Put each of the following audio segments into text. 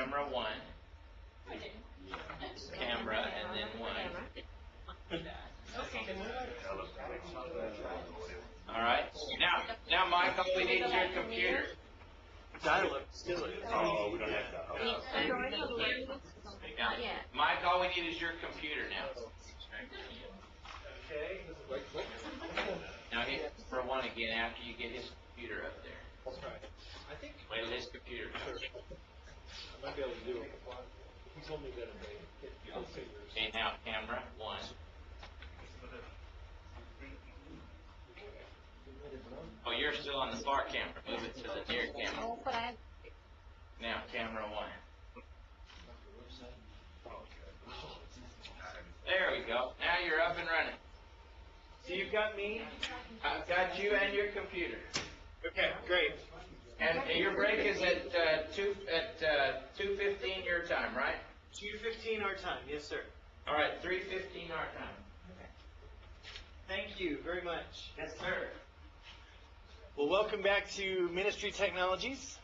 camera 1. Camera and then 1. All right. Now, Mike, all we need is your computer. Dial-up still is. Oh, we don't have that. Mike, all we need is your computer now. Okay. Now hit for 1 again after you get his computer up there. That's right. I think Wait till his computer comes. I might be able to do it. He told me that it may get figures. Okay, now camera 1. Oh, you're still on the far camera. Move it to the near camera. Now, camera 1. There we go. Now you're up and running. So you've got me, I've got you and your computer. Okay, great. And your break is at 2:15 your time, right? 2:15 our time, yes, sir. All right, 3:15 our time. Thank you very much. Yes, sir. Well, welcome back to Ministry Technologies.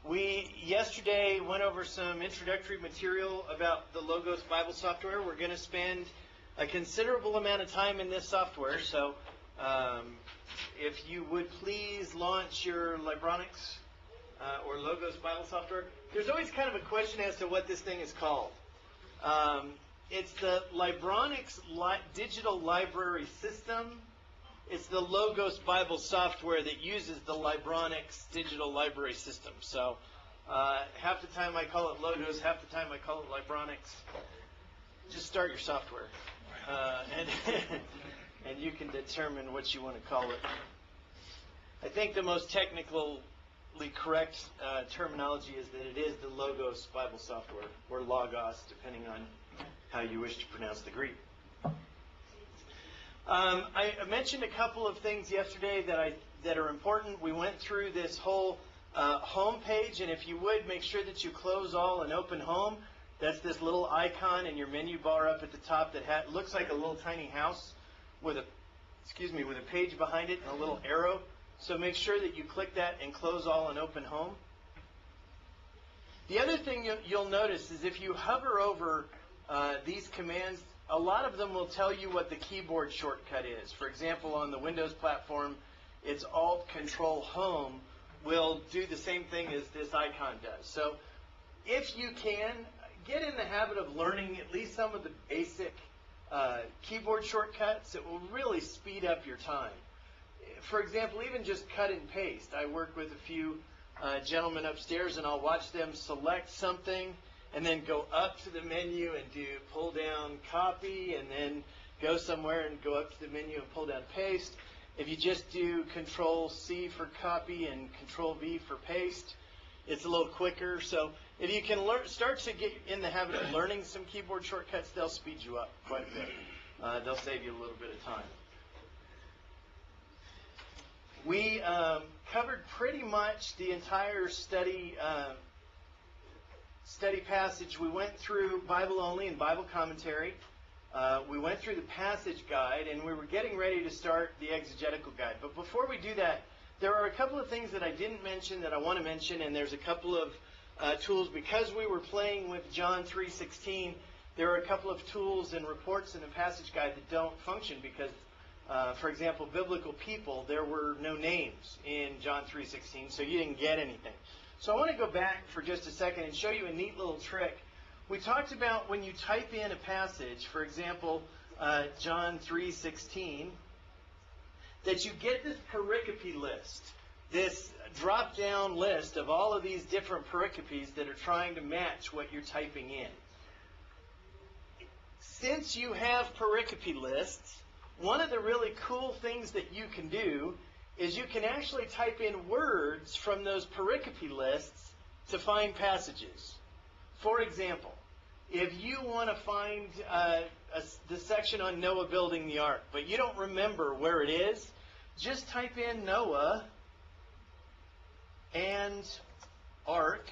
We yesterday went over some introductory material about the Logos Bible software. We're going to spend a considerable amount of time in this software, so if you would please launch your Libronics or Logos Bible software. There's always kind of a question as to what this thing is called. It's the Libronics Digital Library System. It's the Logos Bible software that uses the Libronics Digital Library System. So half the time I call it Logos, half the time I call it Libronics. Just start your software, and you can determine what you want to call it. I think the most technically correct terminology is that it is the Logos Bible software, or Logos, depending on how you wish to pronounce the Greek. I mentioned a couple of things yesterday that are important. We went through this whole home page, and if you would, make sure that you close all and open home. That's this little icon in your menu bar up at the top that looks like a little tiny house with a page behind it and a little arrow. So make sure that you click that and close all and open home. The other thing you'll notice is if you hover over these commands, a lot of them will tell you what the keyboard shortcut is. For example, on the Windows platform, it's Alt-Control-Home will do the same thing as this icon does. So if you can, get in the habit of learning at least some of the basic keyboard shortcuts. It will really speed up your time. For example, even just cut and paste. I work with a few gentlemen upstairs, and I'll watch them select something and then go up to the menu and do pull down copy, and then go somewhere and go up to the menu and pull down paste. If you just do Control C for copy and Control V for paste, it's a little quicker. So if you can start to get in the habit of learning some keyboard shortcuts, they'll speed you up quite a bit. They'll save you a little bit of time. We covered pretty much the entire study passage. We went through Bible only and Bible commentary. We went through the passage guide, and we were getting ready to start the exegetical guide. But before we do that, there are a couple of things that I didn't mention that I want to mention, and there's a couple of tools. Because we were playing with John 3:16, there are a couple of tools and reports in the passage guide that don't function because, for example, biblical people, there were no names in John 3:16, so you didn't get anything. So I want to go back for just a second and show you a neat little trick. We talked about when you type in a passage, for example, John 3:16, that you get this pericope list, this drop-down list of all of these different pericopes that are trying to match what you're typing in. Since you have pericope lists, one of the really cool things that you can do is you can actually type in words from those pericope lists to find passages. For example, if you want to find the section on Noah building the ark, but you don't remember where it is, just type in Noah and ark,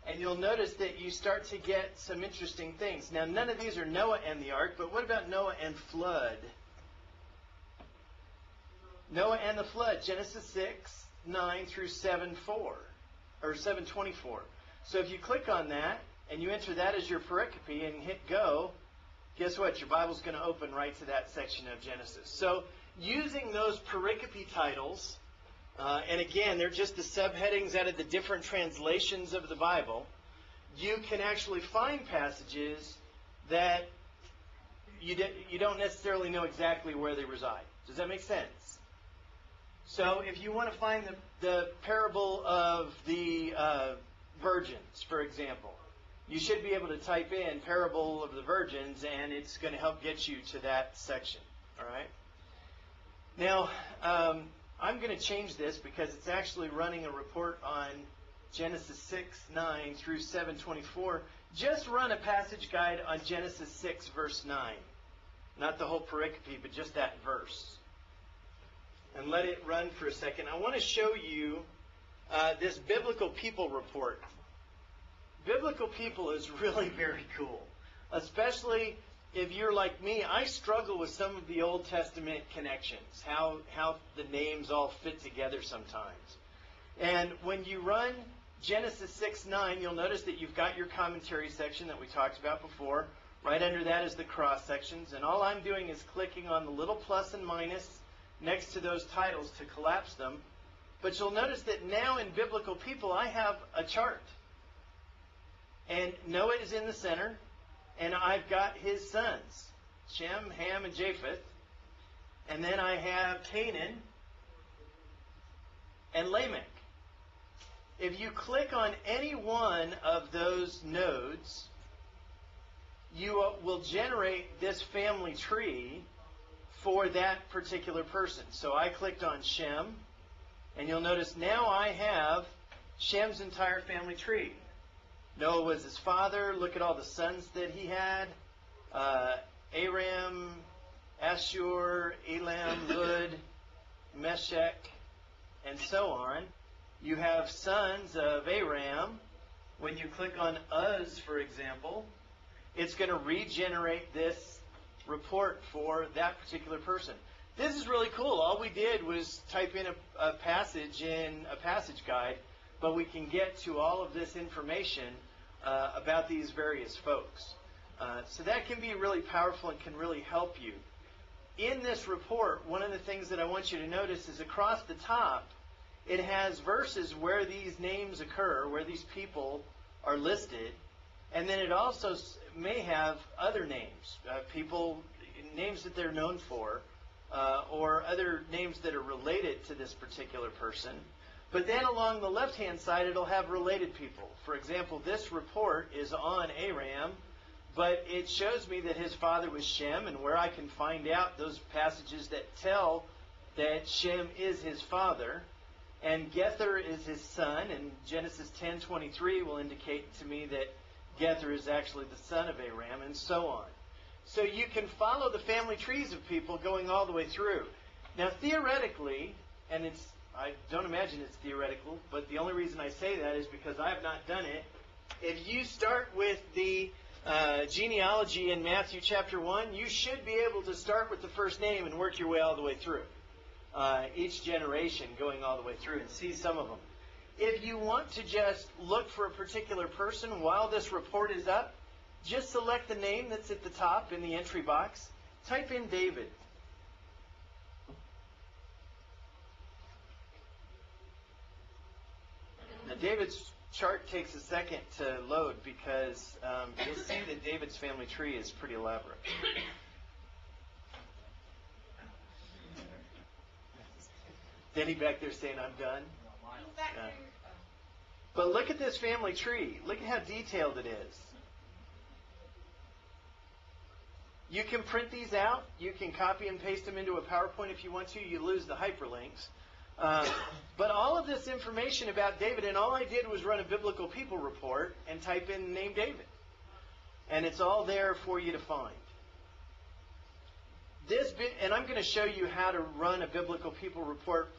and you'll notice that you start to get some interesting things. Now, none of these are Noah and the ark, but what about Noah and flood? Noah and the flood, Genesis 6:9 through 7:4. or 724. So if you click on that and you enter that as your pericope and hit go, guess what? Your Bible's going to open right to that section of Genesis. So using those pericope titles, and again, they're just the subheadings out of the different translations of the Bible, you can actually find passages that you don't necessarily know exactly where they reside. Does that make sense? So if you want to find the parable of the virgins, for example, you should be able to type in parable of the virgins, and it's going to help get you to that section. All right? Now, I'm going to change this because it's actually running a report on Genesis 6:9 through 7:24. Just run a passage guide on Genesis 6, verse 9. Not the whole pericope, but just that verse. And let it run for a second. I want to show you this biblical people report. Biblical people is really very cool. Especially if you're like me, I struggle with some of the Old Testament connections, how the names all fit together sometimes. And when you run Genesis 6:9, you'll notice that you've got your commentary section that we talked about before. Right under that is the cross sections. And all I'm doing is clicking on the little plus and minus next to those titles to collapse them. But you'll notice that now in biblical people, I have a chart. And Noah is in the center. And I've got his sons, Shem, Ham, and Japheth. And then I have Canaan and Lamech. If you click on any one of those nodes, you will generate this family tree for that particular person. So I clicked on Shem, and you'll notice now I have Shem's entire family tree. Noah was his father. Look at all the sons that he had. Aram, Ashur, Elam, Lud, Meshech, and so on. You have sons of Aram. When you click on Uz, for example, it's going to regenerate this report for that particular person. This is really cool. All we did was type in a passage in a passage guide, but we can get to all of this information about these various folks. So that can be really powerful and can really help you. In this report, one of the things that I want you to notice is across the top, it has verses where these names occur, where these people are listed, and then it also may have other names, names that they're known for, or other names that are related to this particular person. But then along the left-hand side, it'll have related people. For example, this report is on Aram, but it shows me that his father was Shem, and where I can find out those passages that tell that Shem is his father, and Gether is his son, and Genesis 10:23 will indicate to me that Gether is actually the son of Aram, and so on. So you can follow the family trees of people going all the way through. Now, theoretically, and I don't imagine it's theoretical, but the only reason I say that is because I have not done it. If you start with the genealogy in Matthew chapter 1, you should be able to start with the first name and work your way all the way through. Each generation going all the way through and see some of them. If you want to just look for a particular person while this report is up, just select the name that's at the top in the entry box. Type in David. Now, David's chart takes a second to load because you'll see that David's family tree is pretty elaborate. Denny back there saying, I'm done. Yeah. But look at this family tree. Look at how detailed it is. You can print these out. You can copy and paste them into a PowerPoint if you want to. You lose the hyperlinks. But all of this information about David, and all I did was run a biblical people report and type in the name David. And it's all there for you to find. And I'm going to show you how to run a biblical people report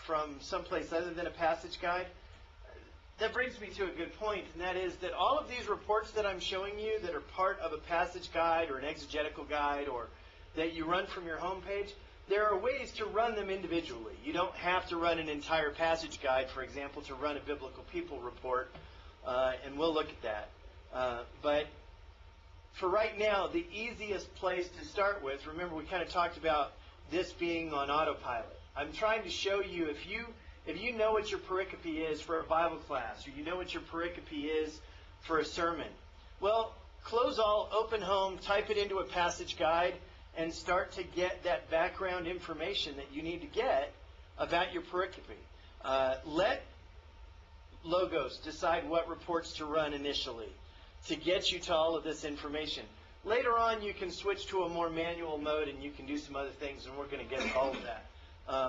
from someplace other than a passage guide. That brings me to a good point, and that is that all of these reports that I'm showing you that are part of a passage guide or an exegetical guide or that you run from your homepage, there are ways to run them individually. You don't have to run an entire passage guide, for example, to run a biblical people report, and we'll look at that. But for right now, the easiest place to start with, remember we kind of talked about this being on autopilot. I'm trying to show you if you know what your pericope is for a Bible class, or you know what your pericope is for a sermon, well, close all, open home, type it into a passage guide, and start to get that background information that you need to get about your pericope. Let Logos decide what reports to run initially to get you to all of this information. Later on, you can switch to a more manual mode and you can do some other things, and we're going to get to all of that.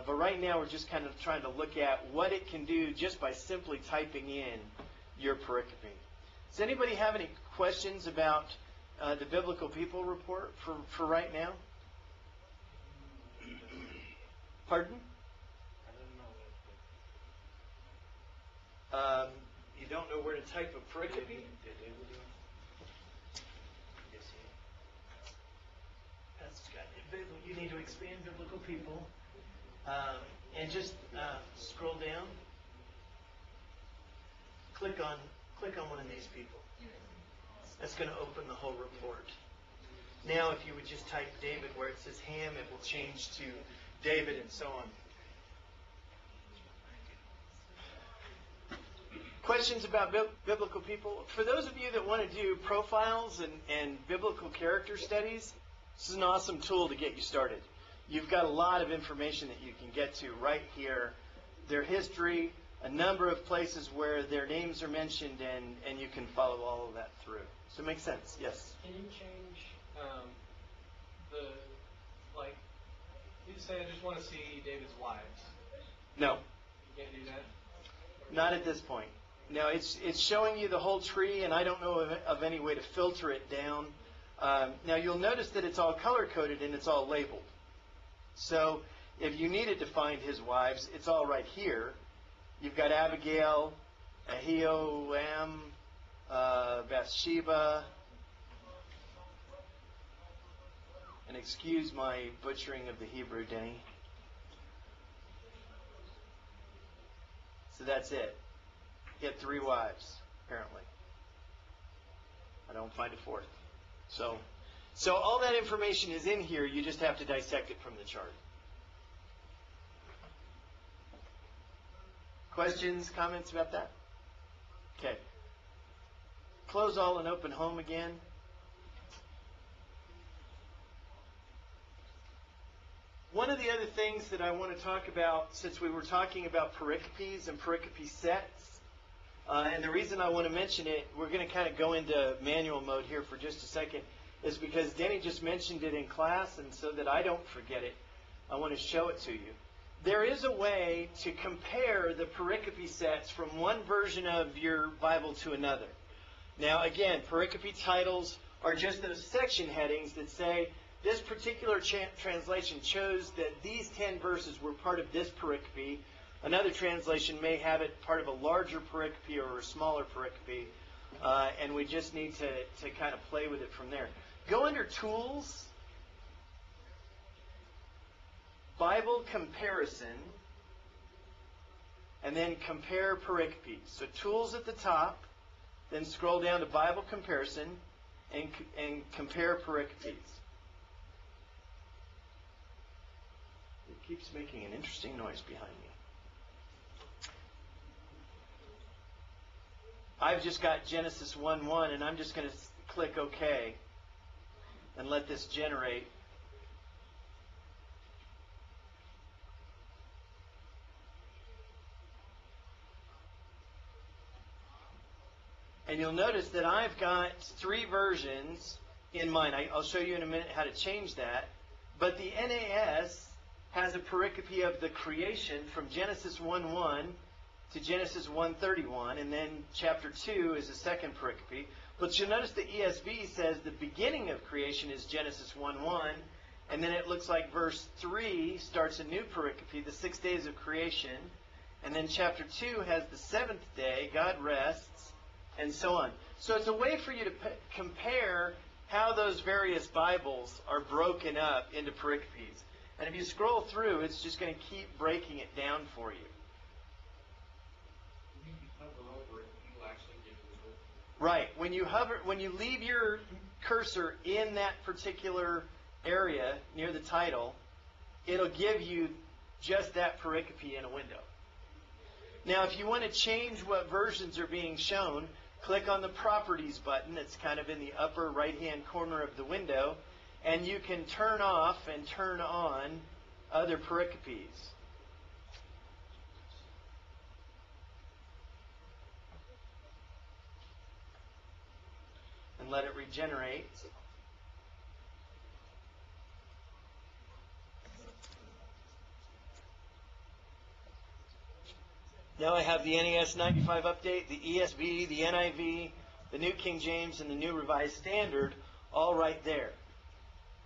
But right now, we're just kind of trying to look at what it can do just by simply typing in your pericope. Does anybody have any questions about the Biblical People Report for right now? Pardon? You don't know where to type a pericope? You need to expand Biblical People, and just scroll down. Click on one of these people. That's going to open the whole report. Now, if you would just type David where it says Ham, it will change to David and so on. Questions about biblical people? For those of you that want to do profiles and biblical character studies, this is an awesome tool to get you started. You've got a lot of information that you can get to right here. Their history, a number of places where their names are mentioned, and you can follow all of that through. Does it make sense? Yes? Can you change you say I just want to see David's wives? No. You can't do that? Not at this point. No, it's showing you the whole tree, and I don't know of any way to filter it down. Now, you'll notice that it's all color-coded and it's all labeled. So if you needed to find his wives, it's all right here. You've got Abigail, Ahinoam, Bathsheba. And excuse my butchering of the Hebrew, Denny. So that's it. He had 3 wives, apparently. I don't find a 4th. So all that information is in here. You just have to dissect it from the chart. Questions, comments about that? Okay. Close all and open home again. One of the other things that I want to talk about, since we were talking about pericopes and pericope sets, and the reason I want to mention it, we're going to kind of go into manual mode here for just a second, is because Denny just mentioned it in class, and so that I don't forget it, I want to show it to you. There is a way to compare the pericope sets from one version of your Bible to another. Now, again, pericope titles are just those section headings that say, this particular translation chose that these 10 verses were part of this pericope. Another translation may have it part of a larger pericope or a smaller pericope, and we just need to kind of play with it from there. Go under Tools, Bible Comparison, and then Compare Pericopes. So Tools at the top, then scroll down to Bible Comparison, and Compare Pericopes. It keeps making an interesting noise behind me. I've just got Genesis 1:1, and I'm just going to click OK and let this generate. And you'll notice that I've got 3 versions in mine. I'll show you in a minute how to change that. But the NAS has a pericope of the creation from Genesis 1:1 to Genesis 1:31, and then chapter 2 is a second pericope. But you'll notice the ESV says the beginning of creation is Genesis 1:1, and then it looks like verse 3 starts a new pericope, the 6 days of creation, and then chapter 2 has the 7th day, God rests, and so on. So it's a way for you to compare how those various Bibles are broken up into pericopes. And if you scroll through, it's just going to keep breaking it down for you. Right. When you leave your cursor in that particular area near the title, it'll give you just that pericope in a window. Now, if you want to change what versions are being shown, click on the Properties button that's kind of in the upper right-hand corner of the window, and you can turn off and turn on other pericopes. And let it regenerate. Now I have the NAS 95 update, the ESV, the NIV, the New King James, and the New Revised Standard all right there.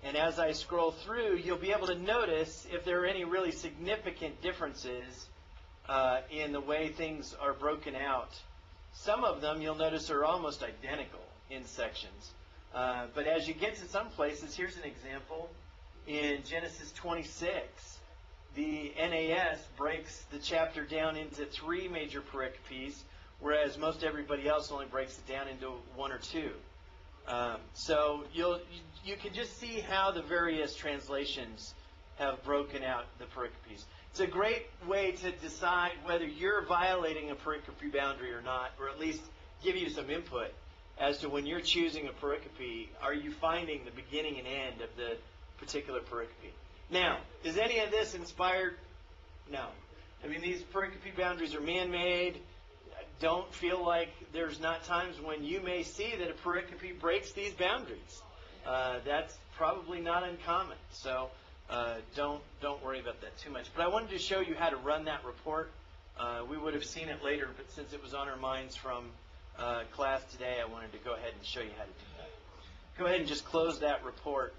And as I scroll through, you'll be able to notice if there are any really significant differences in the way things are broken out. Some of them you'll notice are almost identical in sections. But as you get to some places, here's an example. In Genesis 26, the NAS breaks the chapter down into 3 major pericopes, whereas most everybody else only breaks it down into 1 or 2. So you can just see how the various translations have broken out the pericopes. It's a great way to decide whether you're violating a pericope boundary or not, or at least give you some input as to when you're choosing a pericope, are you finding the beginning and end of the particular pericope? Now, is any of this inspired? No. I mean, these pericope boundaries are man-made. Don't feel like there's not times when you may see that a pericope breaks these boundaries. That's probably not uncommon. So don't worry about that too much. But I wanted to show you how to run that report. We would have seen it later, but since it was on our minds from class today, I wanted to go ahead and show you how to do that. Go ahead and just close that report.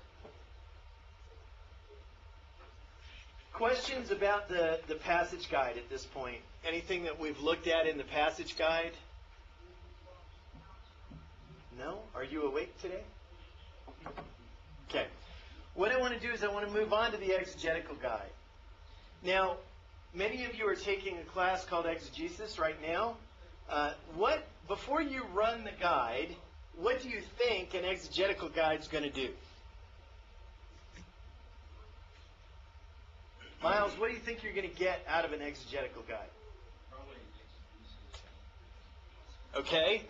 Questions about the passage guide at this point? Anything that we've looked at in the passage guide? No? Are you awake today? Okay. What I want to do is I want to move on to the exegetical guide. Now, many of you are taking a class called exegesis right now. Before you run the guide, what do you think an exegetical guide is going to do? Miles, what do you think you're going to get out of an exegetical guide? Probably Okay.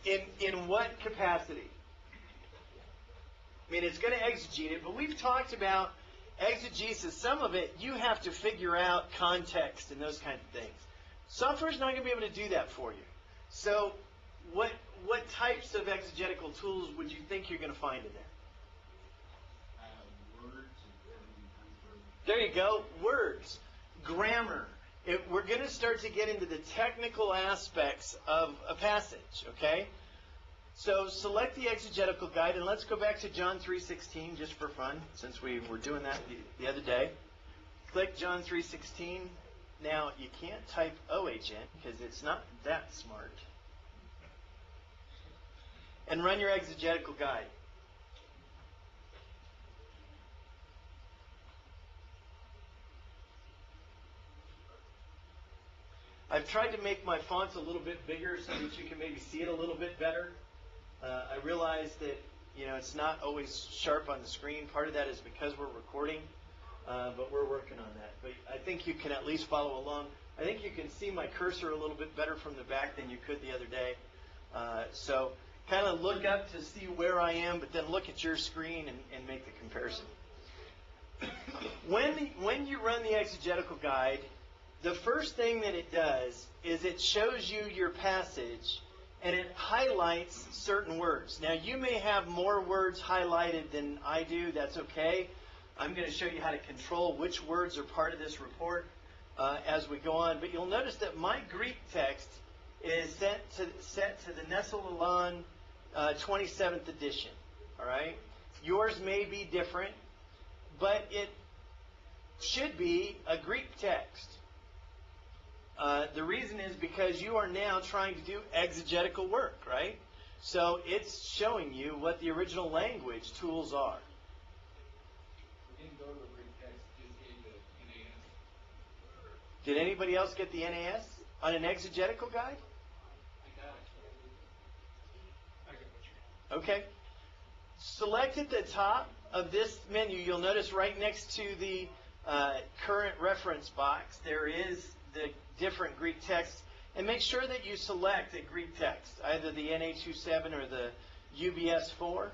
In what capacity? I mean, it's going to exegete it, but we've talked about exegesis. Some of it, you have to figure out context and those kinds of things. Software's not going to be able to do that for you. So what types of exegetical tools would you think you're going to find in there? There you go. Words. Grammar. We're going to start to get into the technical aspects of a passage, okay? So select the exegetical guide, and let's go back to John 3:16 just for fun, since we were doing that the other day. Click John 3:16. Now, you can't type OHN because it's not that smart. And run your exegetical guide. I've tried to make my fonts a little bit bigger so that you can maybe see it a little bit better. I realize that it's not always sharp on the screen. Part of that is because we're recording, but we're working on that. But I think you can at least follow along. I think you can see my cursor a little bit better from the back than you could the other day. So kind of look up to see where I am, but then look at your screen and make the comparison. When you run the exegetical guide, the first thing that it does is it shows you your passage and it highlights certain words. Now, you may have more words highlighted than I do. That's okay. I'm going to show you how to control which words are part of this report as we go on. But you'll notice that my Greek text is set to the Nestle-Aland 27th edition. All right? Yours may be different, but it should be a Greek text. The reason is because you are now trying to do exegetical work, right? So it's showing you what the original language tools are. We didn't go to the Did anybody else get the NAS on an exegetical guide? Okay. Select at the top of this menu, you'll notice right next to the current reference box, there is the different Greek texts. And make sure that you select a Greek text, either the NA27 or the UBS 4.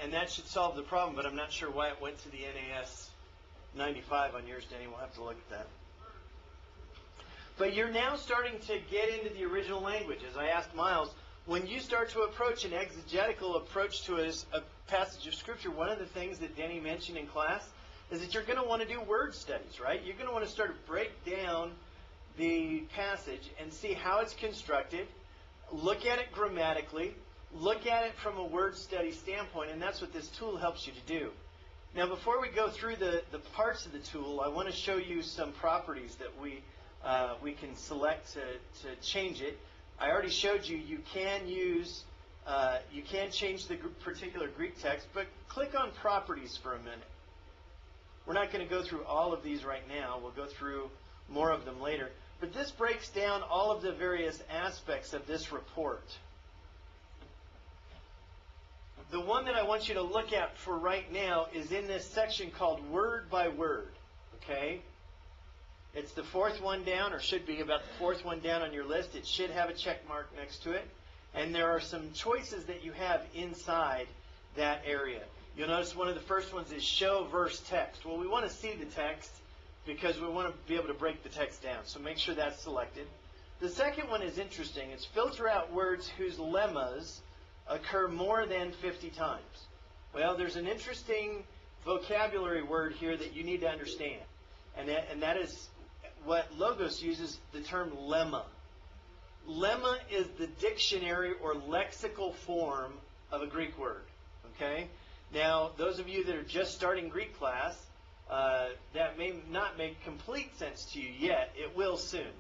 And that should solve the problem, but I'm not sure why it went to the NAS 95 on yours, Denny. We'll have to look at that. But you're now starting to get into the original language. As I asked Miles, when you start to approach an exegetical approach to a passage of Scripture, one of the things that Denny mentioned in class is that you're going to want to do word studies, right? You're going to want to start to break down the passage and see how it's constructed, look at it grammatically, look at it from a word study standpoint, and that's what this tool helps you to do. Now, before we go through the parts of the tool, I want to show you some properties that we can select to change it. I already showed you can change the particular Greek text, but click on properties for a minute. We're not going to go through all of these right now. We'll go through more of them later. But this breaks down all of the various aspects of this report. The one that I want you to look at for right now is in this section called Word by Word. Okay? It's the fourth one down, or should be about the fourth one down on your list. It should have a check mark next to it. And there are some choices that you have inside that area. You'll notice one of the first ones is Show Verse Text. Well, we want to see the text because we want to be able to break the text down. So make sure that's selected. The second one is interesting. It's filter out words whose lemmas occur more than 50 times. Well, there's an interesting vocabulary word here that you need to understand. And that is what Logos uses, the term lemma. Lemma is the dictionary or lexical form of a Greek word. Okay? Now, those of you that are just starting Greek class, that may not make complete sense to you yet. It will soon.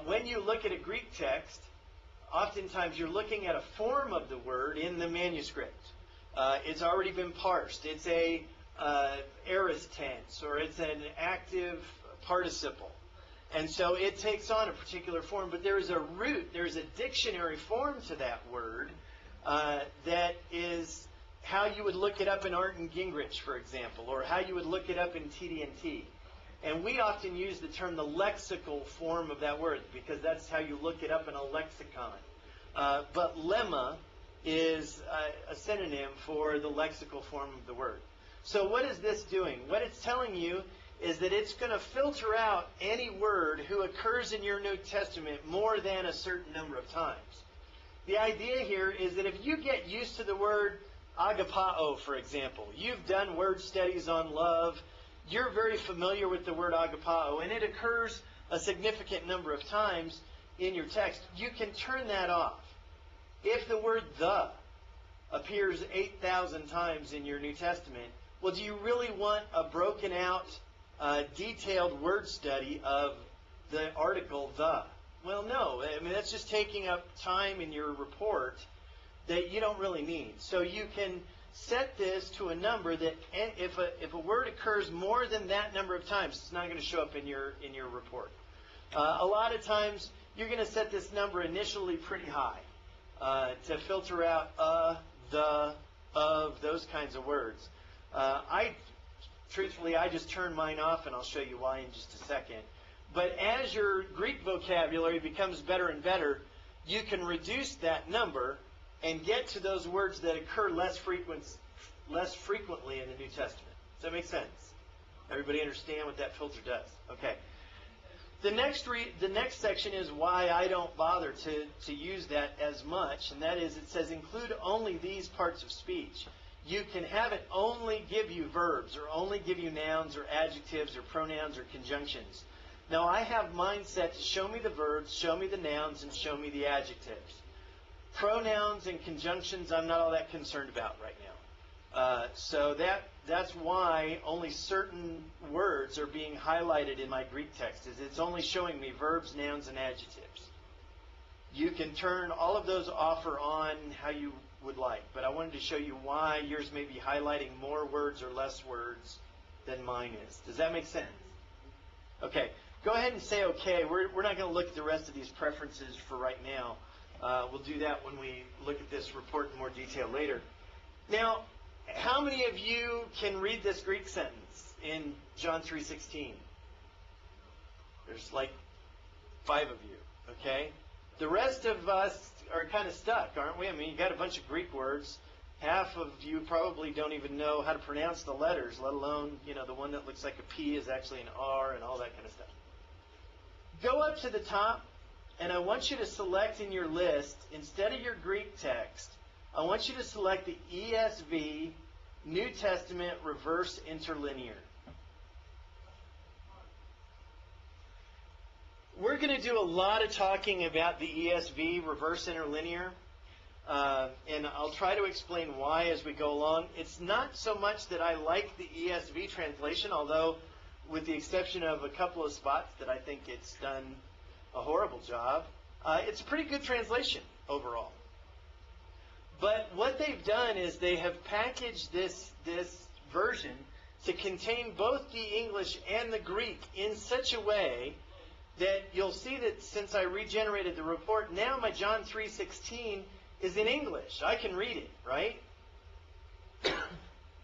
When you look at a Greek text, oftentimes you're looking at a form of the word in the manuscript. It's already been parsed. It's a aorist tense, or it's an active participle. And so it takes on a particular form, but there is a root, there's a dictionary form to that word that is how you would look it up in Art and Gingrich, for example, or how you would look it up in TD&T. And we often use the term the lexical form of that word because that's how you look it up in a lexicon. But lemma is a synonym for the lexical form of the word. So what is this doing? What it's telling you is that it's going to filter out any word who occurs in your New Testament more than a certain number of times. The idea here is that if you get used to the word agapao, for example, you've done word studies on love, you're very familiar with the word agapao, and it occurs a significant number of times in your text, you can turn that off. If the word the appears 8,000 times in your New Testament, well, do you really want a broken out, detailed word study of the article the? Well, no. I mean, that's just taking up time in your report that you don't really need. So you can set this to a number that if a word occurs more than that number of times, it's not going to show up in your report. A lot of times you're going to set this number initially pretty high to filter out the, of, those kinds of words. Truthfully, I just turned mine off, and I'll show you why in just a second. But as your Greek vocabulary becomes better and better, you can reduce that number and get to those words that occur less frequently in the New Testament. Does that make sense? Everybody understand what that filter does? Okay. The next section is why I don't bother to use that as much, and that is it says include only these parts of speech. You can have it only give you verbs, or only give you nouns, or adjectives, or pronouns, or conjunctions. Now I have mine set to show me the verbs, show me the nouns, and show me the adjectives. Pronouns and conjunctions I'm not all that concerned about right now. So that's why only certain words are being highlighted in my Greek text, is it's only showing me verbs, nouns, and adjectives. You can turn all of those off or on how you would like, but I wanted to show you why yours may be highlighting more words or less words than mine is. Does that make sense? Okay. go ahead and say okay. We're not going to look at the rest of these preferences for right now. We'll do that when we look at this report in more detail later. Now, how many of you can read this Greek sentence in John 3:16? There's like 5 of you, okay? The rest of us are kind of stuck, aren't we? I mean, you got a bunch of Greek words. Half of you probably don't even know how to pronounce the letters, let alone, the one that looks like a P is actually an R and all that kind of stuff. Go up to the top, and I want you to select in your list, instead of your Greek text, I want you to select the ESV New Testament Reverse Interlinear. We're going to do a lot of talking about the ESV Reverse Interlinear, and I'll try to explain why as we go along. It's not so much that I like the ESV translation, although with the exception of a couple of spots that I think it's done a horrible job, it's a pretty good translation overall. But what they've done is they have packaged this version to contain both the English and the Greek in such a way that you'll see that since I regenerated the report, now my John 3:16 is in English. I can read it, right?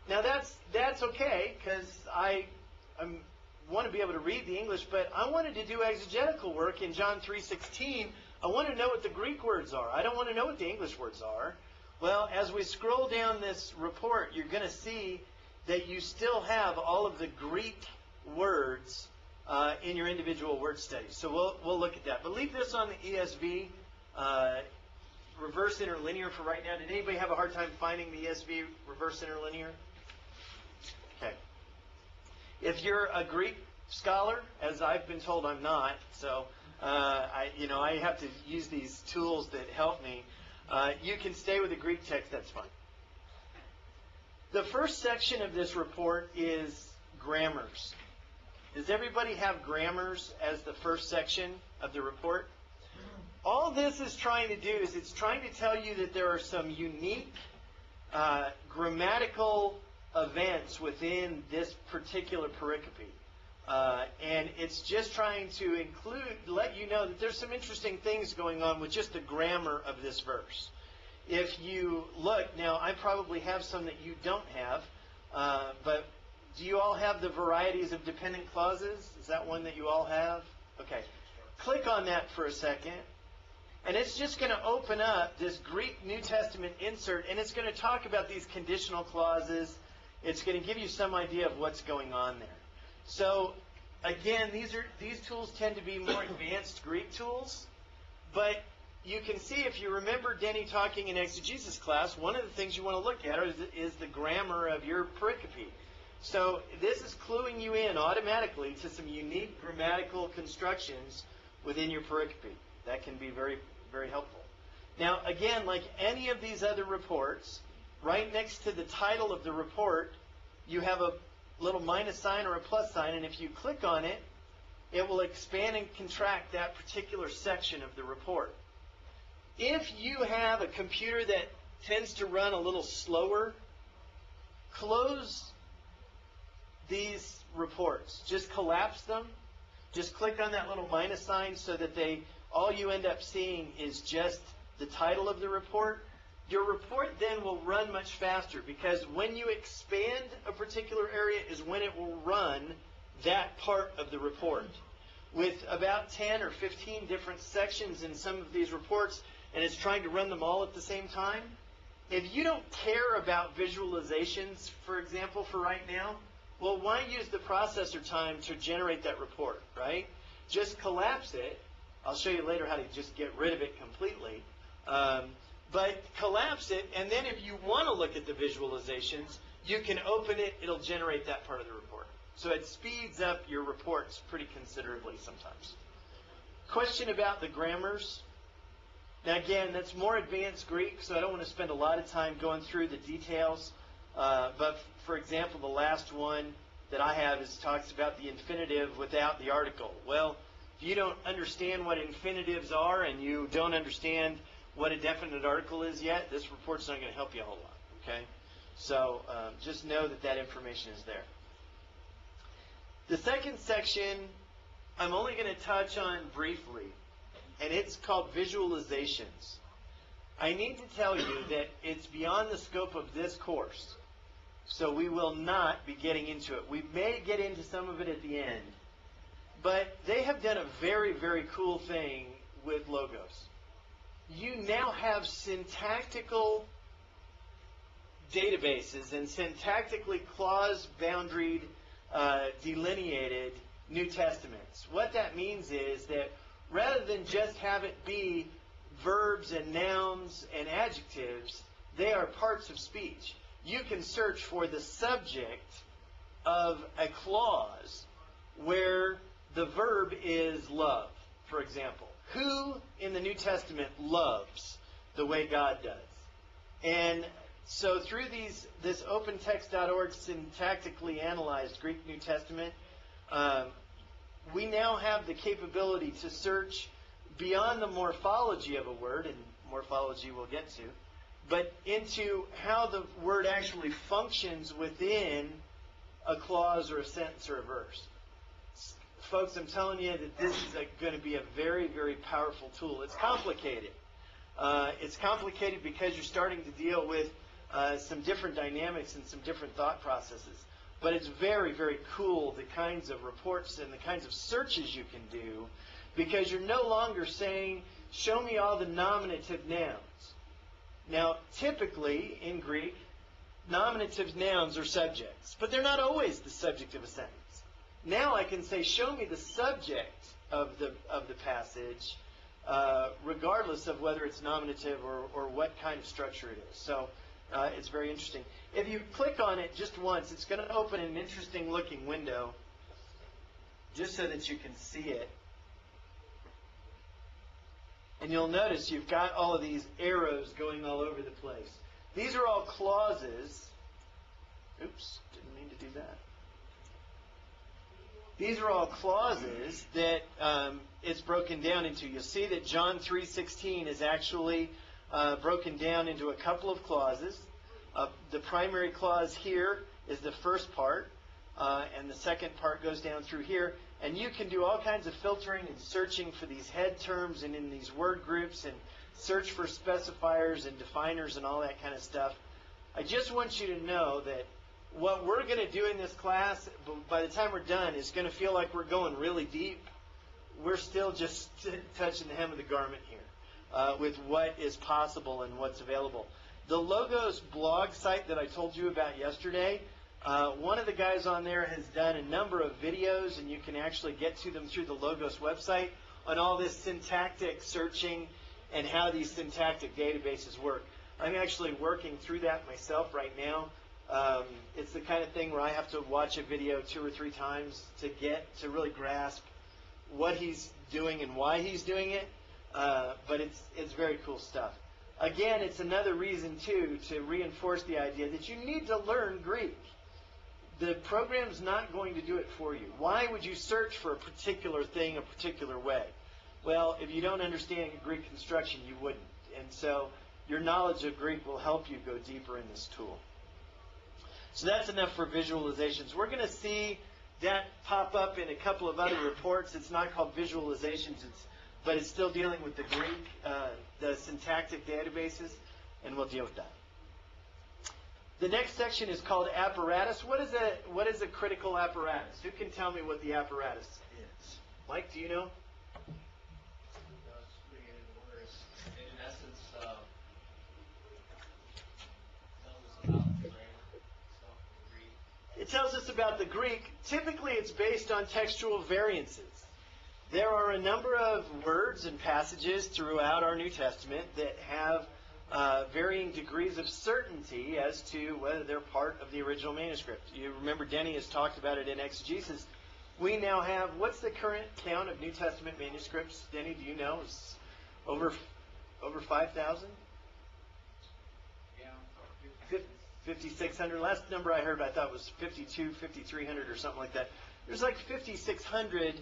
Now that's okay, because I want to be able to read the English, but I wanted to do exegetical work in John 3:16. I want to know what the Greek words are. I don't want to know what the English words are. Well, as we scroll down this report, you're going to see that you still have all of the Greek words in your individual word studies. So we'll look at that. But leave this on the ESV Reverse Interlinear for right now. Did anybody have a hard time finding the ESV Reverse Interlinear? Okay. If you're a Greek scholar, as I've been told I'm not, so I have to use these tools that help me. You can stay with the Greek text, that's fine. The first section of this report is grammars. Does everybody have grammars as the first section of the report? All this is trying to do is it's trying to tell you that there are some unique grammatical events within this particular pericope. And it's just trying to let you know that there's some interesting things going on with just the grammar of this verse. If you look, now I probably have some that you don't have, but do you all have the varieties of dependent clauses? Is that one that you all have? Okay. Click on that for a second. And it's just going to open up this Greek New Testament insert, and it's going to talk about these conditional clauses. It's going to give you some idea of what's going on there. So, again, these tools tend to be more advanced Greek tools, but you can see, if you remember Denny talking in exegesis class, one of the things you want to look at is the grammar of your pericope. So this is cluing you in automatically to some unique grammatical constructions within your pericope. That can be very, very helpful. Now, again, like any of these other reports, right next to the title of the report, you have a little minus sign or a plus sign, and if you click on it, it will expand and contract that particular section of the report. If you have a computer that tends to run a little slower, close these reports. Just collapse them. Just click on that little minus sign so that all you end up seeing is just the title of the report. Your report then will run much faster, because when you expand a particular area is when it will run that part of the report. With about 10 or 15 different sections in some of these reports, and it's trying to run them all at the same time, if you don't care about visualizations, for example, for right now, well, why use the processor time to generate that report, right? Just collapse it. I'll show you later how to just get rid of it completely. But collapse it, and then if you want to look at the visualizations, you can open it. It'll generate that part of the report. So it speeds up your reports pretty considerably sometimes. Question about the grammars. Now, again, that's more advanced Greek, so I don't want to spend a lot of time going through the details. But, for example, the last one that I have talks about the infinitive without the article. Well, if you don't understand what infinitives are and you don't understand what a definite article is yet, this report's not going to help you a whole lot, okay? So just know that information is there. The second section, I'm only going to touch on briefly, and it's called visualizations. I need to tell you that it's beyond the scope of this course, so we will not be getting into it. We may get into some of it at the end, but they have done a very, very cool thing with logos. You now have syntactical databases and syntactically clause-boundaried, delineated New Testaments. What that means is that rather than just have it be verbs and nouns and adjectives, they are parts of speech. You can search for the subject of a clause where the verb is love, for example. Who in the New Testament loves the way God does? And so through this opentext.org syntactically analyzed Greek New Testament, we now have the capability to search beyond the morphology of a word, and morphology we'll get to, but into how the word actually functions within a clause or a sentence or a verse. Folks, I'm telling you that this is going to be a very, very powerful tool. It's complicated. It's complicated because you're starting to deal with some different dynamics and some different thought processes. But it's very, very cool, the kinds of reports and the kinds of searches you can do, because you're no longer saying, show me all the nominative nouns. Now, typically, in Greek, nominative nouns are subjects, but they're not always the subject of a sentence. Now I can say, show me the subject of the passage, regardless of whether it's nominative or what kind of structure it is. So it's very interesting. If you click on it just once, it's going to open an interesting looking window, just so that you can see it. And you'll notice you've got all of these arrows going all over the place. These are all clauses. Oops, didn't mean to do that. These are all clauses that it's broken down into. You'll see that John 3:16 is actually broken down into a couple of clauses. The primary clause here is the first part, and the second part goes down through here. And you can do all kinds of filtering and searching for these head terms and in these word groups and search for specifiers and definers and all that kind of stuff. I just want you to know that what we're going to do in this class, by the time we're done, is going to feel like we're going really deep. We're still just touching the hem of the garment here with what is possible and what's available. The Logos blog site that I told you about yesterday, one of the guys on there has done a number of videos, and you can actually get to them through the Logos website, on all this syntactic searching and how these syntactic databases work. I'm actually working through that myself right now. It's the kind of thing where I have to watch a video 2 or 3 times to really grasp what he's doing and why he's doing it. But it's very cool stuff. Again, it's another reason, too, to reinforce the idea that you need to learn Greek. The program's not going to do it for you. Why would you search for a particular thing a particular way? Well, if you don't understand Greek construction, you wouldn't. And so your knowledge of Greek will help you go deeper in this tool. So that's enough for visualizations. We're going to see that pop up in a couple of other reports. It's not called visualizations, but it's still dealing with the Greek, the syntactic databases, and we'll deal with that. The next section is called apparatus. What is a critical apparatus? Who can tell me what the apparatus is? Mike, do you know? It tells us about the Greek. Typically, it's based on textual variances. There are a number of words and passages throughout our New Testament that have varying degrees of certainty as to whether they're part of the original manuscript. You remember Denny has talked about it in exegesis. We now have, what's the current count of New Testament manuscripts? Denny, do you know? It's over 5,000? Yeah. 5,600. Last number I heard I thought was 5,300 or something like that. There's like 5,600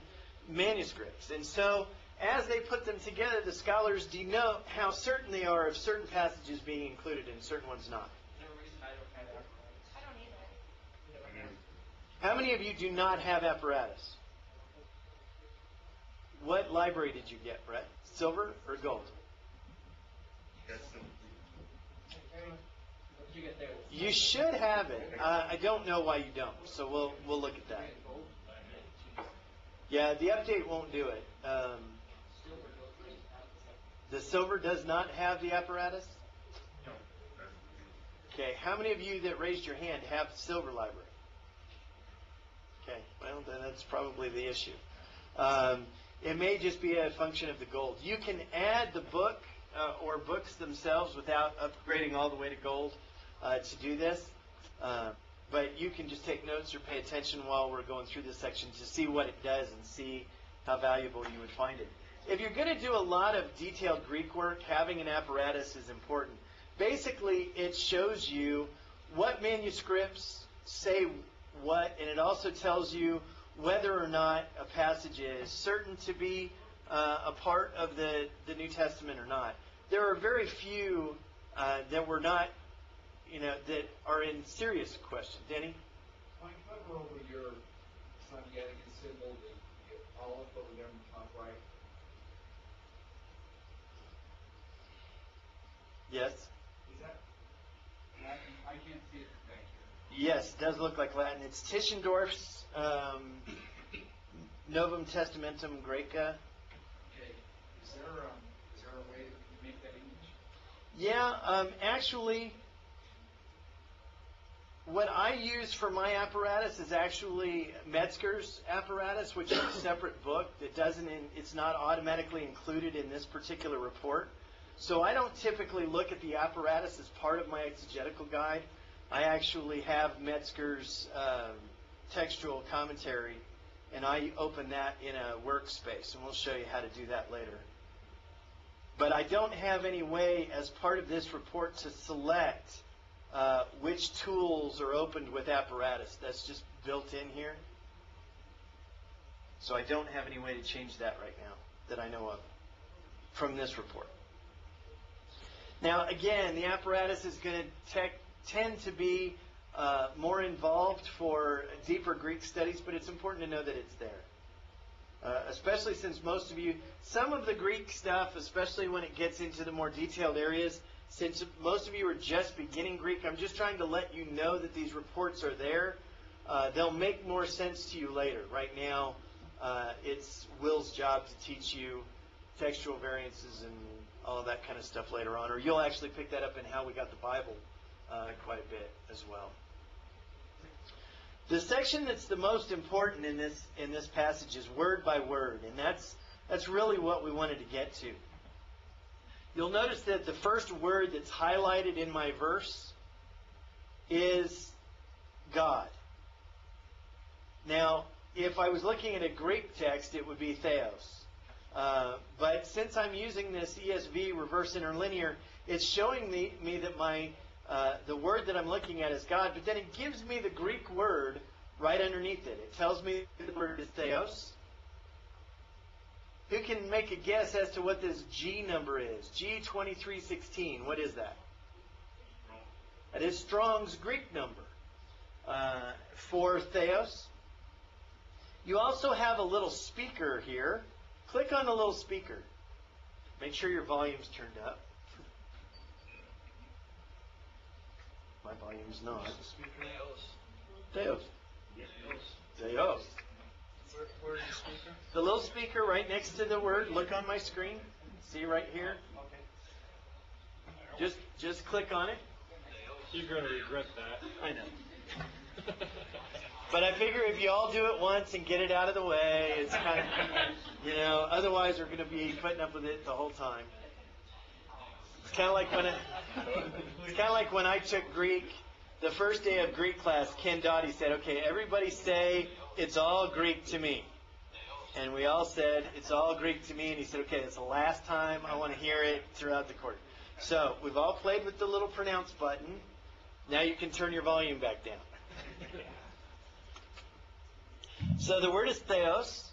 manuscripts. And so as they put them together, the scholars denote how certain they are of certain passages being included and certain ones not. How many of you do not have apparatus? what library did you get, Brett? Silver or gold? What did you get there? You should have it. I don't know why you don't, so we'll look at that. Yeah, the update won't do it. The silver does not have the apparatus? Okay, how many of you that raised your hand have silver library? Okay, well, then that's probably the issue. It may just be a function of the gold. You can add the book or books themselves without upgrading all the way to gold to do this. But you can just take notes or pay attention while we're going through this section to see what it does and see how valuable you would find it. If you're going to do a lot of detailed Greek work, having an apparatus is important. Basically, it shows you what manuscripts say what, and it also tells you whether or not a passage is certain to be a part of the New Testament or not. There are very few that were not, that are in serious question. Denny? Mike, hover over your Sinaitic symbol, the olive over there on the top right. Yes? Is that Latin? I can't see it back here. Yes, it does look like Latin. It's Tischendorf's Novum Testamentum Graeca. Okay. Is there a way to make that English? Yeah, actually, what I use for my apparatus is actually Metzger's apparatus, which is a separate book that it's not automatically included in this particular report. So I don't typically look at the apparatus as part of my exegetical guide. I actually have Metzger's textual commentary, and I open that in a workspace, and we'll show you how to do that later. But I don't have any way as part of this report to select which tools are opened with apparatus. That's just built in here. So I don't have any way to change that right now that I know of from this report. Now, again, the apparatus is going to tend to be more involved for deeper Greek studies, but it's important to know that it's there. Especially since most of you, some of the Greek stuff, especially when it gets into the more detailed areas, since most of you are just beginning Greek, I'm just trying to let you know that these reports are there. They'll make more sense to you later. Right now, it's Will's job to teach you textual variances and all that kind of stuff later on, or you'll actually pick that up in How We Got the Bible quite a bit as well. The section that's the most important in this passage is word by word, and that's really what we wanted to get to. You'll notice that the first word that's highlighted in my verse is God. Now, if I was looking at a Greek text, it would be theos. But since I'm using this ESV reverse interlinear, it's showing me that the word that I'm looking at is God, but then it gives me the Greek word right underneath it. It tells me the word is theos. Who can make a guess as to what this G number is? G2316. What is that? That is Strong's Greek number for theos. You also have a little speaker here. Click on the little speaker. Make sure your volume's turned up. My volume's not. Theos. Theos. Where is the speaker? The little speaker right next to the word. Look on my screen. See right here? Okay. Just click on it. You're going to regret that. I know. But I figure if you all do it once and get it out of the way, it's kind of, otherwise we're going to be putting up with it the whole time. It's kind of like when I took Greek, the first day of Greek class, Ken Doughty said, okay, everybody say, it's all Greek to me. And we all said, it's all Greek to me. And he said, okay, that's the last time I want to hear it throughout the course. So we've all played with the little pronounce button. Now you can turn your volume back down. So the word is theos.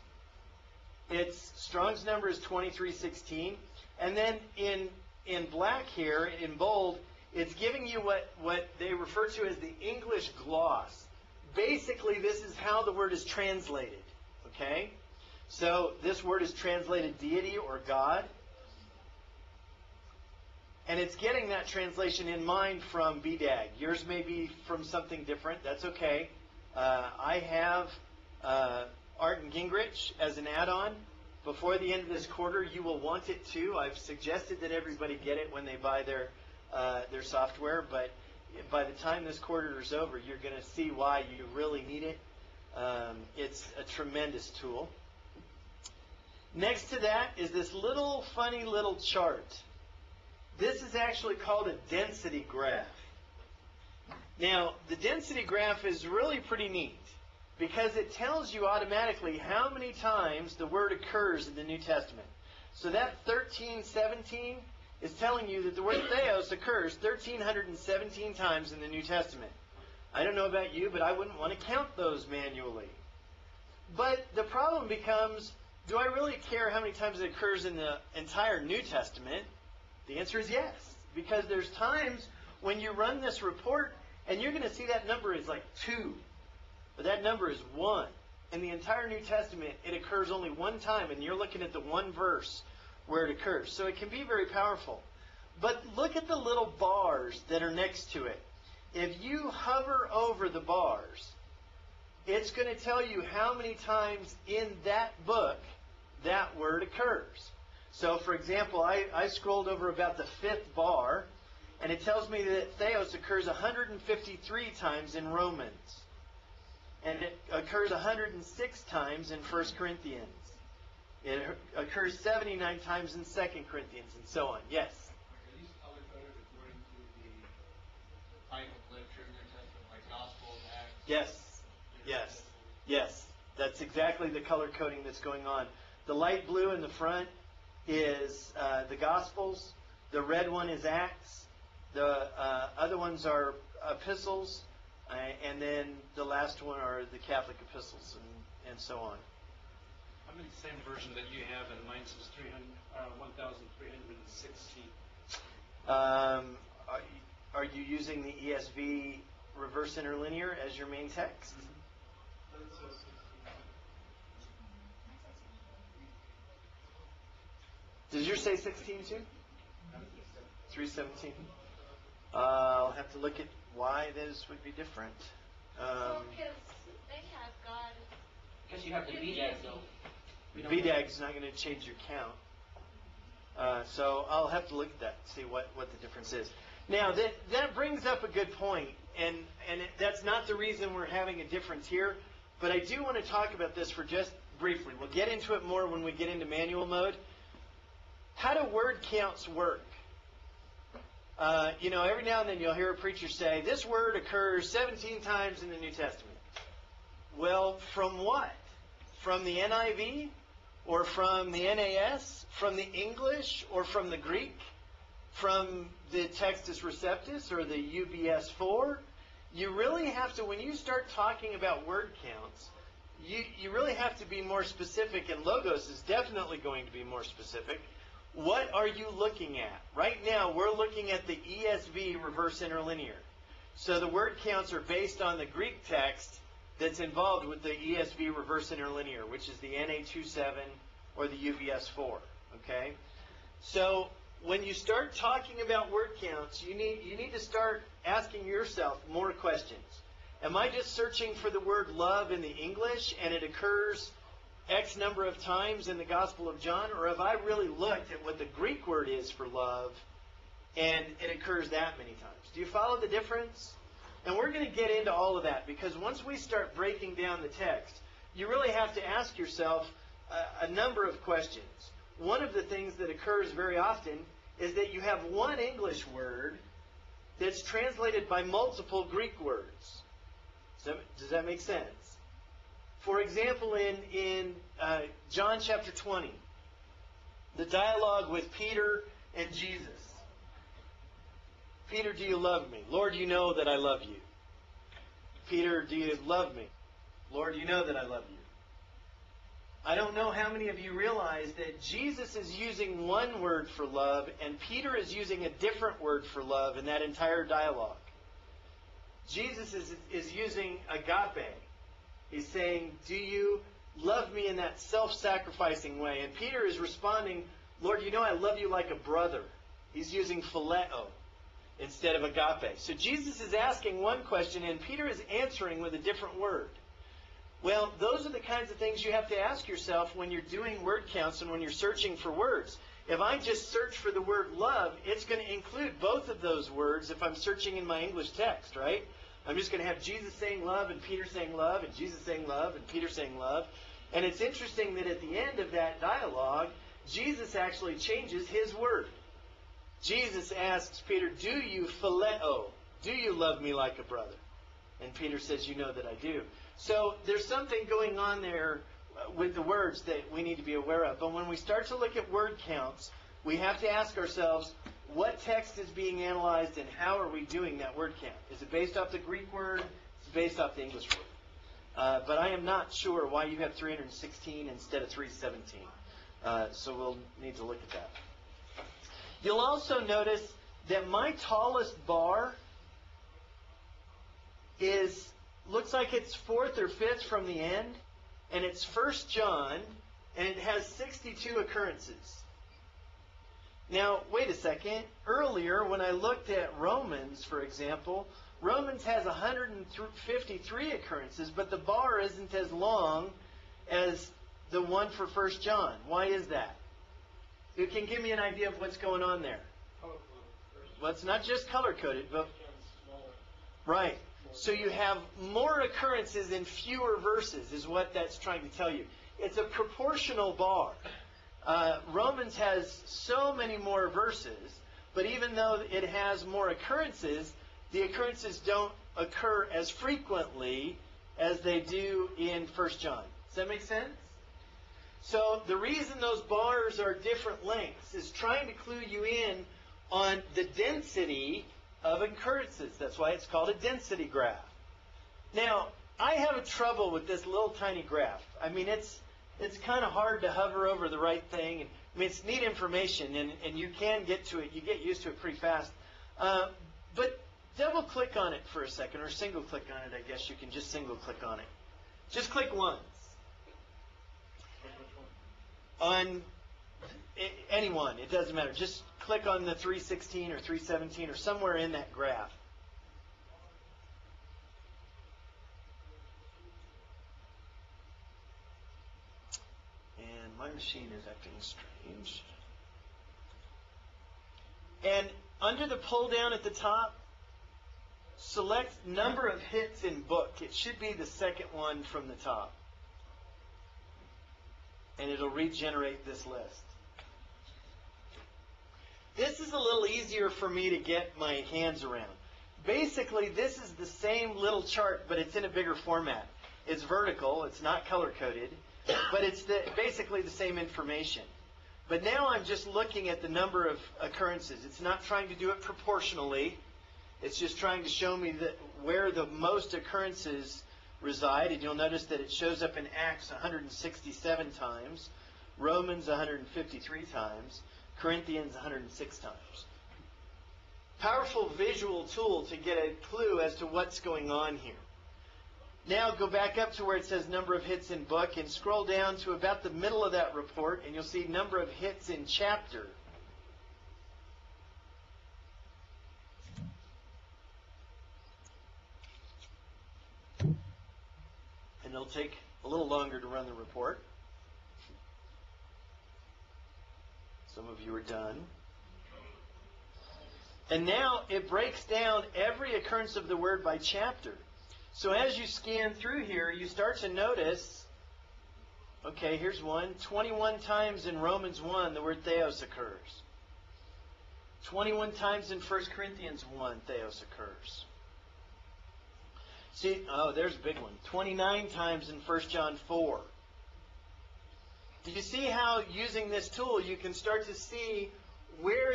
Its Strong's number is 2316. And then in black here, in bold, it's giving you what they refer to as the English gloss. Basically, this is how the word is translated. Okay? So this word is translated deity or God. And it's getting that translation in mind from BDAG. Yours may be from something different. That's okay. I have Art and Gingrich as an add-on. Before the end of this quarter, you will want it too. I've suggested that everybody get it when they buy their software, but by the time this quarter is over, you're going to see why you really need it. It's a tremendous tool. Next to that is this little funny little chart. This is actually called a density graph. Now, the density graph is really pretty neat because it tells you automatically how many times the word occurs in the New Testament. So that 1317 is telling you that the word theos occurs 1,317 times in the New Testament. I don't know about you, but I wouldn't want to count those manually. But the problem becomes, do I really care how many times it occurs in the entire New Testament? The answer is yes, because there's times when you run this report and you're going to see that number is like 2, or that number is 1. In the entire New Testament, it occurs only one time, and you're looking at the one verse where it occurs. So it can be very powerful. But look at the little bars that are next to it. If you hover over the bars, it's going to tell you how many times in that book that word occurs. So, for example, I scrolled over about the 5th bar, and it tells me that theos occurs 153 times in Romans. And it occurs 106 times in 1 Corinthians. It occurs 79 times in 2 Corinthians, and so on. Yes? Are these color-coded according to the type of literature in their Testament, like Gospels, Acts? Yes. Yes. Yes. That's exactly the color coding that's going on. The light blue in the front is the Gospels. The red one is Acts. The other ones are epistles. And then the last one are the Catholic epistles and so on. I'm in the same version that you have, and mine says 1,316. Are you using the ESV reverse interlinear as your main text? Does yours say 16 too? 317. I'll have to look at why this would be different. Well, because they have God. Because you have the BDAG though. VDAG's not going to change your count. So I'll have to look at that, see what the difference is. Now, that brings up a good point, and that's not the reason we're having a difference here, but I do want to talk about this for just briefly. We'll get into it more when we get into manual mode. How do word counts work? Every now and then you'll hear a preacher say, this word occurs 17 times in the New Testament. Well, from what? From the NIV? Or from the NAS? From the English? Or from the Greek? From the Textus Receptus or the UBS 4? You really have to, when you start talking about word counts, you really have to be more specific, and Logos is definitely going to be more specific. What are you looking at? Right now, we're looking at the ESV reverse interlinear. So the word counts are based on the Greek text that's involved with the ESV reverse interlinear, which is the NA27 or the UBS 4. Okay? So when you start talking about word counts, you need to start asking yourself more questions. Am I just searching for the word love in the English and it occurs X number of times in the Gospel of John, or have I really looked at what the Greek word is for love and it occurs that many times? Do you follow the difference? And we're going to get into all of that, because once we start breaking down the text, you really have to ask yourself a number of questions. One of the things that occurs very often is that you have one English word that's translated by multiple Greek words. Does that make sense? For example, in John chapter 20, the dialogue with Peter and Jesus. Peter, do you love me? Lord, you know that I love you. Peter, do you love me? Lord, you know that I love you. I don't know how many of you realize that Jesus is using one word for love and Peter is using a different word for love in that entire dialogue. Jesus is using agape. He's saying, do you love me in that self-sacrificing way. And Peter is responding, Lord, you know I love you like a brother. He's using phileo instead of agape. So Jesus is asking one question, and Peter is answering with a different word. Well, those are the kinds of things you have to ask yourself when you're doing word counts and when you're searching for words. If I just search for the word love, it's going to include both of those words if I'm searching in my English text, right? I'm just going to have Jesus saying love and Peter saying love and Jesus saying love and Peter saying love. And it's interesting that at the end of that dialogue, Jesus actually changes his word. Jesus asks Peter, do you phileo? Do you love me like a brother? And Peter says, you know that I do. So there's something going on there with the words that we need to be aware of. But when we start to look at word counts, we have to ask ourselves, what text is being analyzed and how are we doing that word count? Is it based off the Greek word? Is it based off the English word? But I am not sure why you have 316 instead of 317. So we'll need to look at that. You'll also notice that my tallest bar looks like it's fourth or fifth from the end, and it's 1 John, and it has 62 occurrences. Now, wait a second. Earlier, when I looked at Romans, for example, Romans has 153 occurrences, but the bar isn't as long as the one for 1 John. Why is that? You can give me an idea of what's going on there. Well, it's not just color-coded, but... Right. So you have more occurrences in fewer verses, is what that's trying to tell you. It's a proportional bar. Romans has so many more verses, but even though it has more occurrences, the occurrences don't occur as frequently as they do in 1 John. Does that make sense? So the reason those bars are different lengths is trying to clue you in on the density of occurrences. That's why it's called a density graph. Now, I have a trouble with this little tiny graph. I mean, it's kind of hard to hover over the right thing. And, I mean, it's neat information, and you can get to it. You get used to it pretty fast. But double-click on it for a second, or single-click on it, I guess. You can just single-click on it. Just click once. On any one. It doesn't matter. Just click on the 316 or 317 or somewhere in that graph. And my machine is acting strange. And under the pull down at the top, select number of hits in book. It should be the second one from the top. And it'll regenerate this list. This is a little easier for me to get my hands around. Basically, this is the same little chart, but it's in a bigger format. It's vertical, it's not color-coded, but it's basically the same information. But now I'm just looking at the number of occurrences. It's not trying to do it proportionally. It's just trying to show me where the most occurrences reside, and you'll notice that it shows up in Acts 167 times, Romans 153 times, Corinthians 106 times. Powerful visual tool to get a clue as to what's going on here. Now go back up to where it says number of hits in book and scroll down to about the middle of that report, and you'll see number of hits in chapter. And it'll take a little longer to run the report. Some of you are done. And now it breaks down every occurrence of the word by chapter. So as you scan through here, you start to notice, okay, here's one. 21 times in Romans 1, the word theos occurs. 21 times in 1 Corinthians 1, theos occurs. See, oh, there's a big one. 29 times in 1 John 4. Do you see how using this tool you can start to see where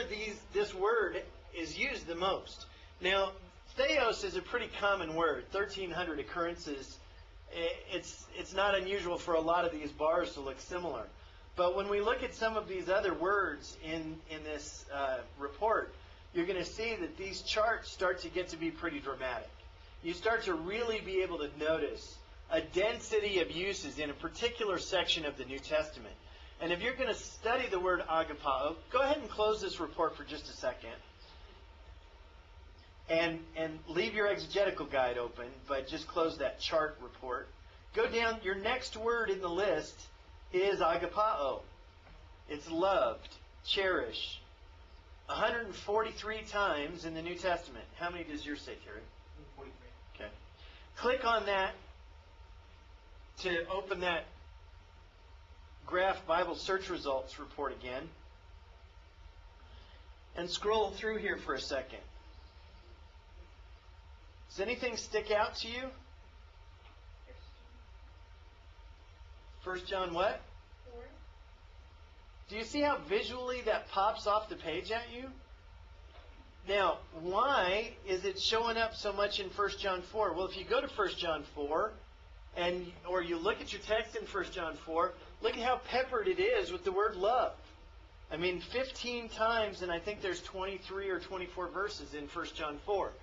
this word is used the most? Now, theos is a pretty common word. 1,300 occurrences. It's not unusual for a lot of these bars to look similar. But when we look at some of these other words in this report, you're going to see that these charts start to get to be pretty dramatic. You start to really be able to notice a density of uses in a particular section of the New Testament. And if you're going to study the word agapao, go ahead and close this report for just a second. And leave your exegetical guide open, but just close that chart report. Go down, your next word in the list is agapao. It's loved, cherish. 143 times in the New Testament. How many does yours say, Terry? 43. Okay. Click on that to open that Graph Bible Search Results report again. And scroll through here for a second. Does anything stick out to you? 1 John what? 4. Do you see how visually that pops off the page at you? Now, why is it showing up so much in 1 John 4? Well, if you go to 1 John 4, or you look at your text in 1 John 4, look at how peppered it is with the word love. I mean, 15 times, and I think there's 23 or 24 verses in 1 John 4.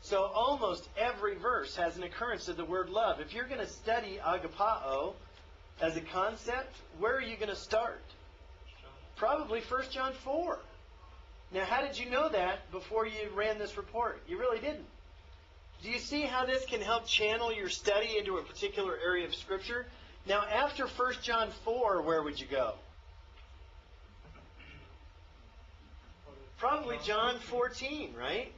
So almost every verse has an occurrence of the word love. If you're going to study agapao as a concept, where are you going to start? Probably 1 John 4. Now, how did you know that before you ran this report? You really didn't. Do you see how this can help channel your study into a particular area of Scripture? Now, after 1 John 4, where would you go? Probably John 14, right?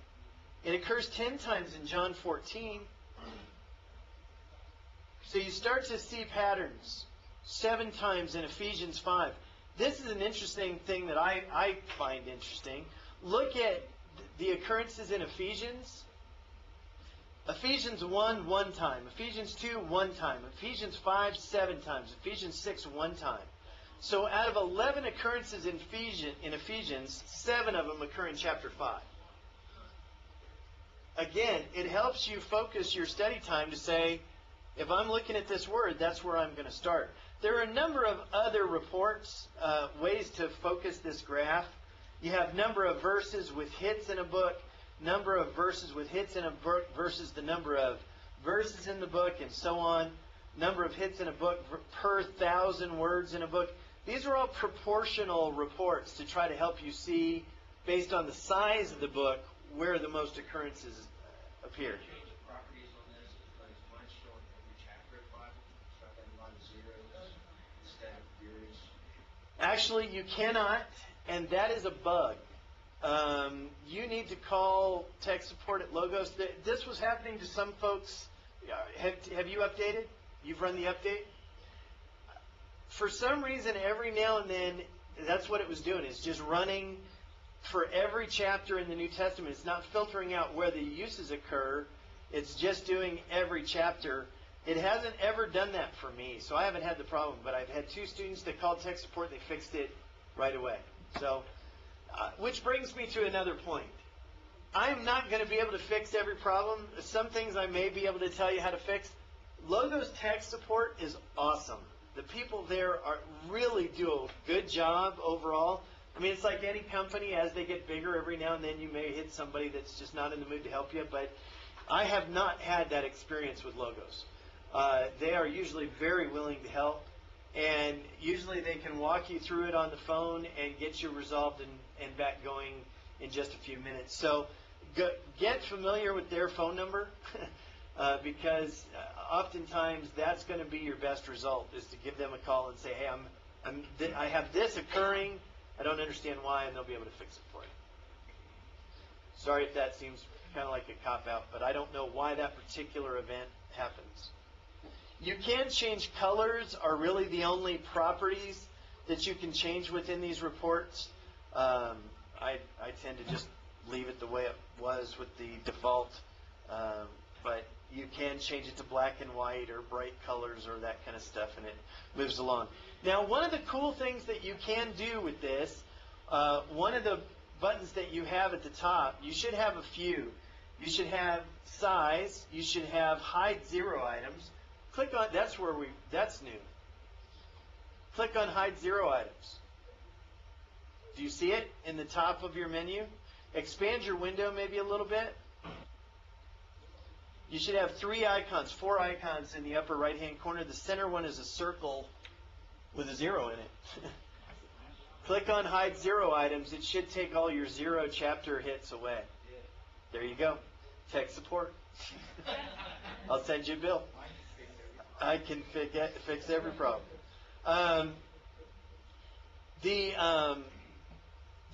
It occurs 10 times in John 14. So you start to see patterns. 7 times in Ephesians 5. This is an interesting thing that I find interesting. Look at the occurrences in Ephesians. Ephesians 1, 1 time. Ephesians 2, 1 time. Ephesians 5, 7 times. Ephesians 6, 1 time. So out of 11 occurrences in Ephesians, 7 of them occur in chapter 5. Again, it helps you focus your study time to say, if I'm looking at this word, that's where I'm going to start. There are a number of other reports, ways to focus this graph. You have number of verses with hits in a book, number of verses with hits in a book versus the number of verses in the book, and so on. Number of hits in a book per 1,000 words in a book. These are all proportional reports to try to help you see, based on the size of the book, where the most occurrences appear. Change the properties on this, because mine's showing every chapter of the Bible, so I've got a lot of zeros instead of years. Actually, you cannot, and that is a bug. You need to call tech support at Logos. This was happening to some folks. Have you updated? You've run the update? For some reason, every now and then, that's what it was doing. It's just running for every chapter in the New Testament. It's not filtering out where the uses occur. It's just doing every chapter. It hasn't ever done that for me, so I haven't had the problem. But I've had 2 students that called tech support. They fixed it right away. So, which brings me to another point. I'm not going to be able to fix every problem. Some things I may be able to tell you how to fix. Logos tech support is awesome. The people there really do a good job overall. I mean, it's like any company. As they get bigger, every now and then you may hit somebody that's just not in the mood to help you. But I have not had that experience with Logos. They are usually very willing to help. And usually they can walk you through it on the phone and get you resolved and back going in just a few minutes. So get familiar with their phone number because oftentimes that's going to be your best result, is to give them a call and say, hey, I have this occurring. I don't understand why, and they'll be able to fix it for you. Sorry if that seems kind of like a cop-out, but I don't know why that particular event happens. You can change colors, are really the only properties that you can change within these reports. I tend to just leave it the way it was with the default, but you can change it to black and white or bright colors or that kind of stuff, and it moves along. Now, one of the cool things that you can do with this, one of the buttons that you have at the top, you should have a few. You should have size. You should have hide 0 items. Click on, that's new. Click on hide 0 items. Do you see it in the top of your menu? Expand your window maybe a little bit. You should have 4 icons in the upper right-hand corner. The center one is a circle with a 0 in it. Click on Hide 0 Items. It should take all your 0 chapter hits away. There you go. Tech support. I'll send you a bill. I can fix every problem. The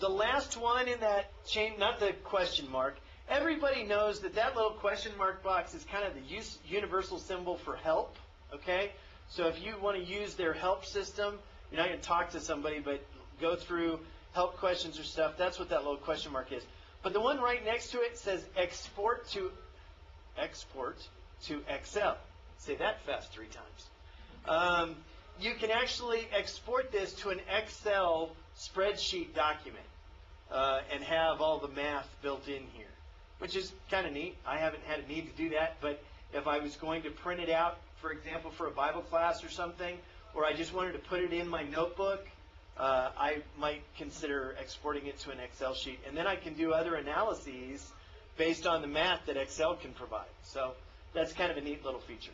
last one in that chain, not the question mark. Everybody knows that little question mark box is kind of the universal symbol for help. Okay? So if you want to use their help system, you're not going to talk to somebody, but go through help questions or stuff. That's what that little question mark is. But the one right next to it says export to Excel. Say that fast 3 times. You can actually export this to an Excel spreadsheet document and have all the math built in here, which is kind of neat. I haven't had a need to do that, but if I was going to print it out, for example, for a Bible class or something, or I just wanted to put it in my notebook, I might consider exporting it to an Excel sheet. And then I can do other analyses based on the math that Excel can provide. So that's kind of a neat little feature.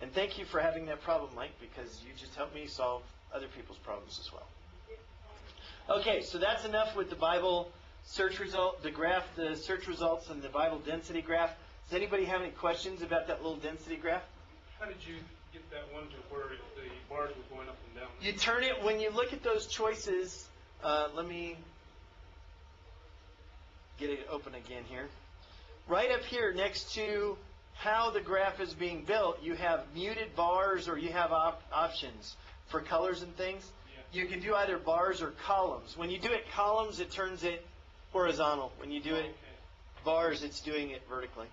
And thank you for having that problem, Mike, because you just helped me solve other people's problems as well. Okay, so that's enough with the Bible search result, the graph, the search results, and the Bible density graph. Does anybody have any questions about that little density graph? How did you get that one to where the bars were going up and down? You turn it, when you look at those choices, let me get it open again here. Right up here next to how the graph is being built, you have muted bars or you have options for colors and things. Yeah. You can do either bars or columns. When you do it columns, it turns it horizontal. When you do it bars, it's doing it vertically.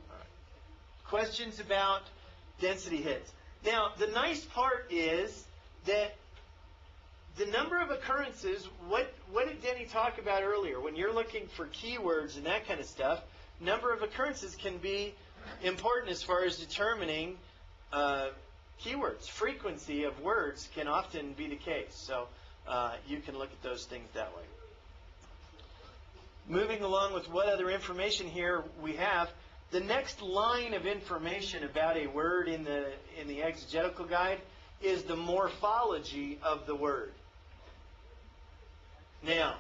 All right. Questions about density hits. Now, the nice part is that the number of occurrences, what did Denny talk about earlier? When you're looking for keywords and that kind of stuff, number of occurrences can be important as far as determining keywords. Frequency of words can often be the case. So you can look at those things that way. Moving along with what other information here we have, the next line of information about a word in the exegetical guide is the morphology of the word. Now,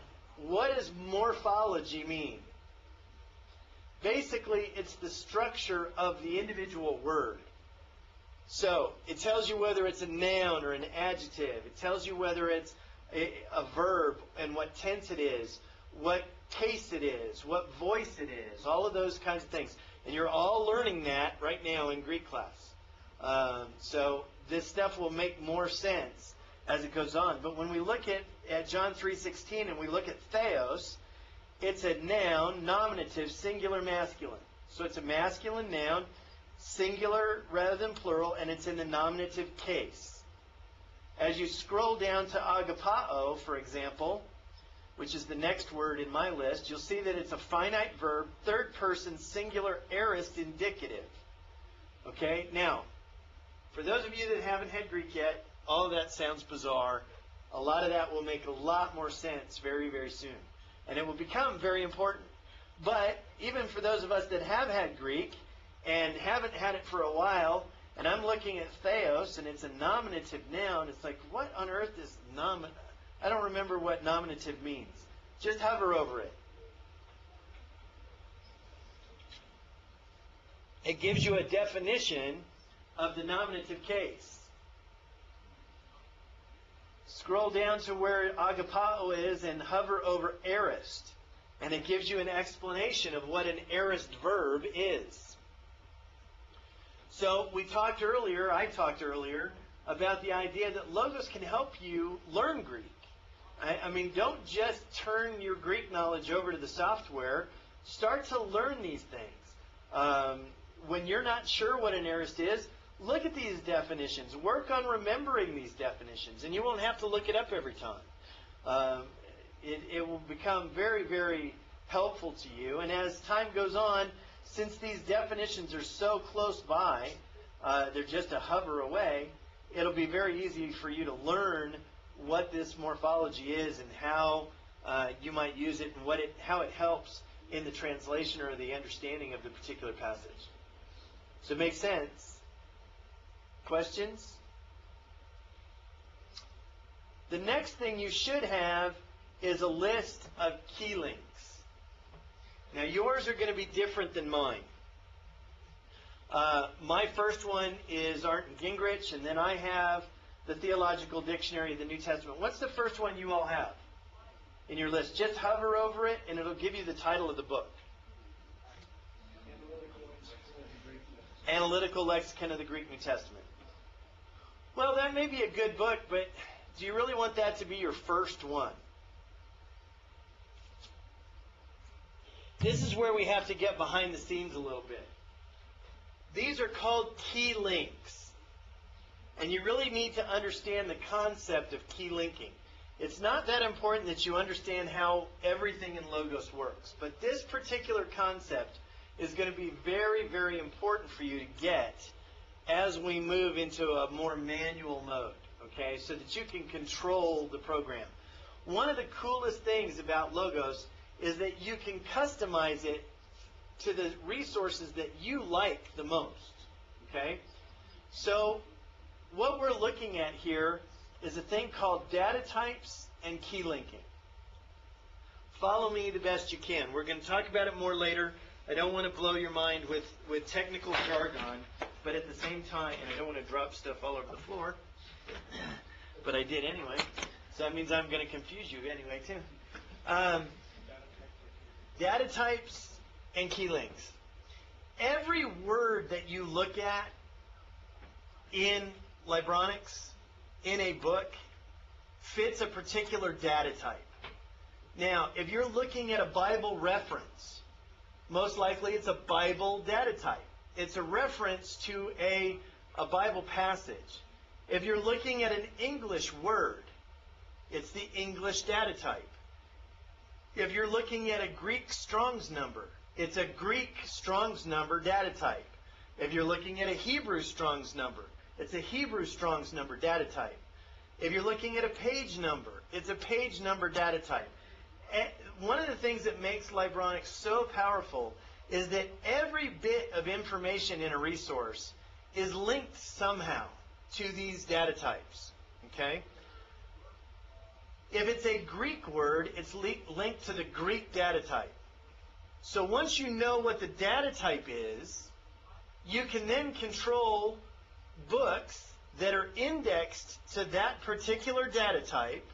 what does morphology mean? Basically, it's the structure of the individual word. So, it tells you whether it's a noun or an adjective. It tells you whether it's a verb and what tense it is, what case it is, what voice it is, all of those kinds of things. And you're all learning that right now in Greek class. So, this stuff will make more sense as it goes on. But when we look at John 3:16 and we look at theos, it's a noun, nominative, singular, masculine. So it's a masculine noun, singular rather than plural, and it's in the nominative case. As you scroll down to agapao, for example, which is the next word in my list, you'll see that it's a finite verb, third person, singular, aorist, indicative. Okay? Now, for those of you that haven't had Greek yet, all of that sounds bizarre. A lot of that will make a lot more sense very, very soon. And it will become very important. But even for those of us that have had Greek and haven't had it for a while, and I'm looking at theos, and it's a nominative noun, it's like, what on earth is nominative? I don't remember what nominative means. Just hover over it. It gives you a definition of the nominative case. Scroll down to where agapao is and hover over aorist. And it gives you an explanation of what an aorist verb is. So I talked earlier about the idea that Logos can help you learn Greek. I mean, don't just turn your Greek knowledge over to the software. Start to learn these things. When you're not sure what an aorist is, look at these definitions. Work on remembering these definitions, and you won't have to look it up every time. It will become very, very helpful to you. And as time goes on, since these definitions are so close by, they're just a hover away, it'll be very easy for you to learn what this morphology is and how you might use it and how it helps in the translation or the understanding of the particular passage. Does it make sense? Questions? The next thing you should have is a list of key links. Now yours are going to be different than mine. My first one is Arndt and Gingrich, and then I have the Theological Dictionary of the New Testament. What's the first one you all have in your list? Just hover over it, and it'll give you the title of the book. Analytical Lexicon of the Greek New Testament. Well, that may be a good book, but do you really want that to be your first one? This is where we have to get behind the scenes a little bit. These are called key links. And you really need to understand the concept of key linking. It's not that important that you understand how everything in Logos works. But this particular concept is going to be very, very important for you to get as we move into a more manual mode, okay, so that you can control the program. One of the coolest things about Logos is that you can customize it to the resources that you like the most, okay? So what we're looking at here is a thing called data types and key linking. Follow me the best you can. We're going to talk about it more later. I don't want to blow your mind with technical jargon, but at the same time, and I don't want to drop stuff all over the floor, but I did anyway, so that means I'm going to confuse you anyway too. Data types and key links. Every word that you look at in Libronics, in a book, fits a particular data type. Now, if you're looking at a Bible reference, most likely it's a Bible data type. It's a reference to a Bible passage. If you're looking at an English word, it's the English data type. If you're looking at a Greek Strong's number, it's a Greek Strong's number data type. If you're looking at a Hebrew Strong's number, it's a Hebrew Strong's number data type. If you're looking at a page number, it's a page number data type. One of the things that makes Libronics so powerful is that every bit of information in a resource is linked somehow to these data types. Okay? If it's a Greek word, it's linked to the Greek data type. So once you know what the data type is, you can then control books that are indexed to that particular data type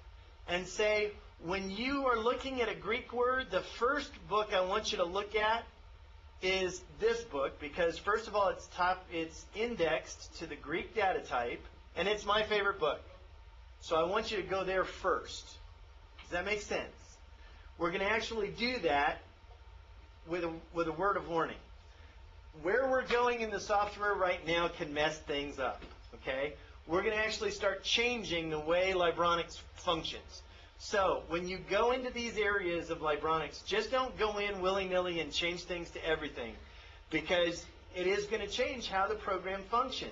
and say, when you are looking at a Greek word, the first book I want you to look at is this book, because first of all, it's indexed to the Greek data type, and it's my favorite book. So I want you to go there first. Does that make sense? We're going to actually do that with a word of warning. Where we're going in the software right now can mess things up. Okay? We're going to actually start changing the way Libronics functions. So when you go into these areas of Libronics, just don't go in willy-nilly and change things to everything, because it is going to change how the program functions.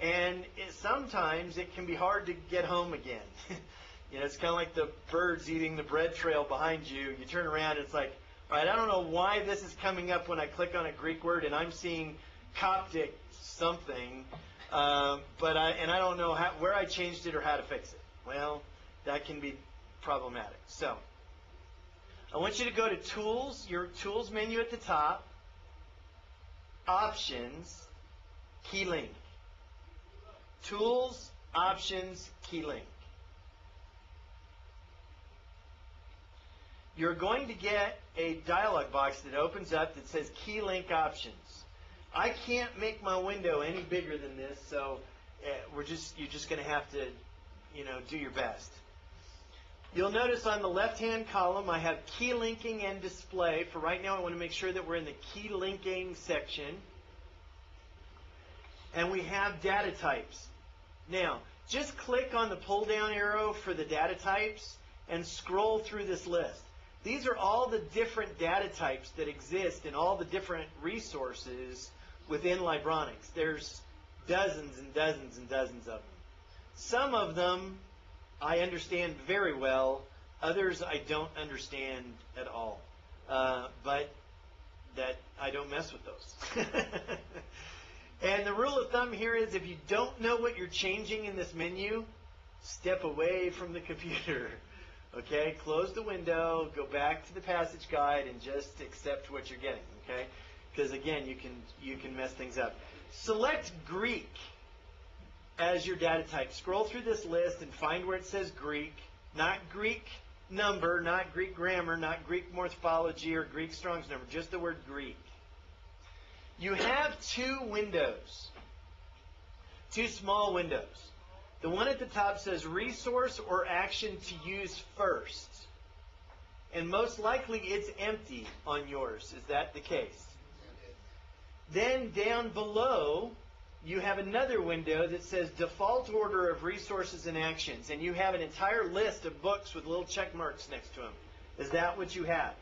And sometimes it can be hard to get home again. You know, it's kind of like the birds eating the bread trail behind you. You turn around and it's like, all right, I don't know why this is coming up when I click on a Greek word and I'm seeing Coptic something, but I don't know where I changed it or how to fix it. Well, that can be problematic. So I want you to go to Tools, your Tools menu at the top, Options, Key Link. Tools, Options, Key Link. You're going to get a dialog box that opens up that says Key Link Options. I can't make my window any bigger than this, so you're just going to have to, do your best. You'll notice on the left-hand column I have Key Linking and Display. For right now, I want to make sure that we're in the Key Linking section. And we have data types. Now, just click on the pull-down arrow for the data types and scroll through this list. These are all the different data types that exist in all the different resources within Libronics. There's dozens and dozens and dozens of them. Some of them I understand very well. Others I don't understand at all. But that I don't mess with those. And the rule of thumb here is if you don't know what you're changing in this menu, step away from the computer. Okay? Close the window, go back to the passage guide, and just accept what you're getting. Okay? Because again, you can mess things up. Select Greek as your data type. Scroll through this list and find where it says Greek, not Greek number, not Greek grammar, not Greek morphology or Greek Strong's number, just the word Greek. You have two windows, two small windows. The one at the top says resource or action to use first. And most likely it's empty on yours. Is that the case? Then down below, you have another window that says default order of resources and actions. And you have an entire list of books with little check marks next to them. Is that what you have?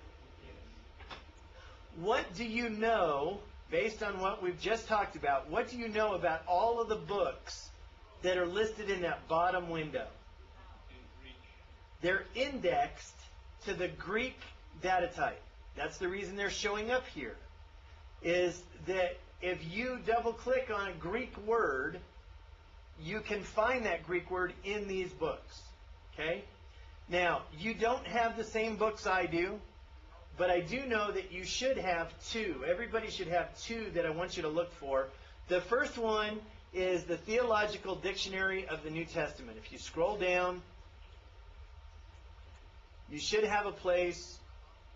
What do you know, based on what we've just talked about, what do you know about all of the books that are listed in that bottom window? They're indexed to the Greek data type. That's the reason they're showing up here. Is that if you double-click on a Greek word, you can find that Greek word in these books. Okay? Now, you don't have the same books I do, but I do know that you should have two. Everybody should have two that I want you to look for. The first one is the Theological Dictionary of the New Testament. If you scroll down, you should have a place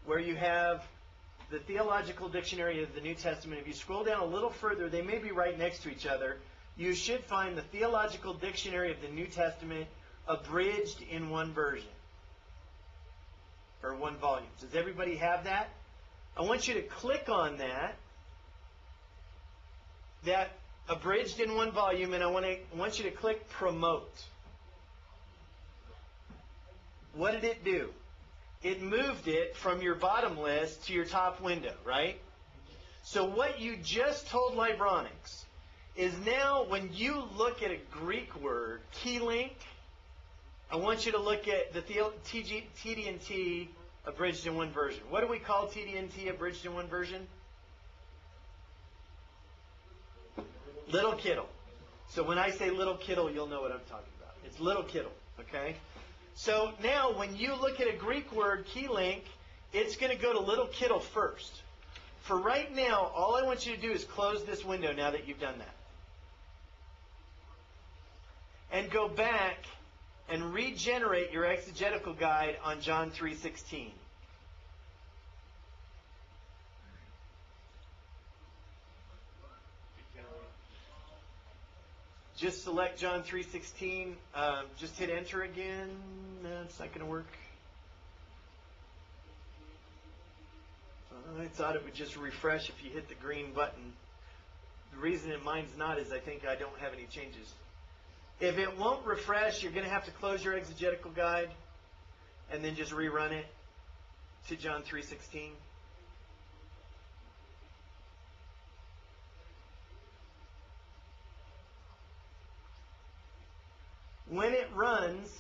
where you have the Theological Dictionary of the New Testament. If you scroll down a little further, they may be right next to each other. You should find the Theological Dictionary of the New Testament abridged in one version. Or one volume. Does everybody have that? I want you to click on that abridged in one volume, and I want you to click Promote. What did it do? It moved it from your bottom list to your top window, right? So what you just told Libronics is now when you look at a Greek word, key link, I want you to look at the TD&T abridged in one version. What do we call TD&T abridged in one version? Little Kittle. So when I say Little Kittle, you'll know what I'm talking about. It's Little Kittle, okay? So now when you look at a Greek word, key link, it's going to go to Little Kittle first. For right now, all I want you to do is close this window now that you've done that. And go back and regenerate your exegetical guide on John 3:16. Just select John 3:16. Just hit enter again. No, it's not going to work. I thought it would just refresh if you hit the green button. The reason mine's not is I think I don't have any changes. If it won't refresh, you're going to have to close your exegetical guide and then just rerun it to John 3:16. When it runs,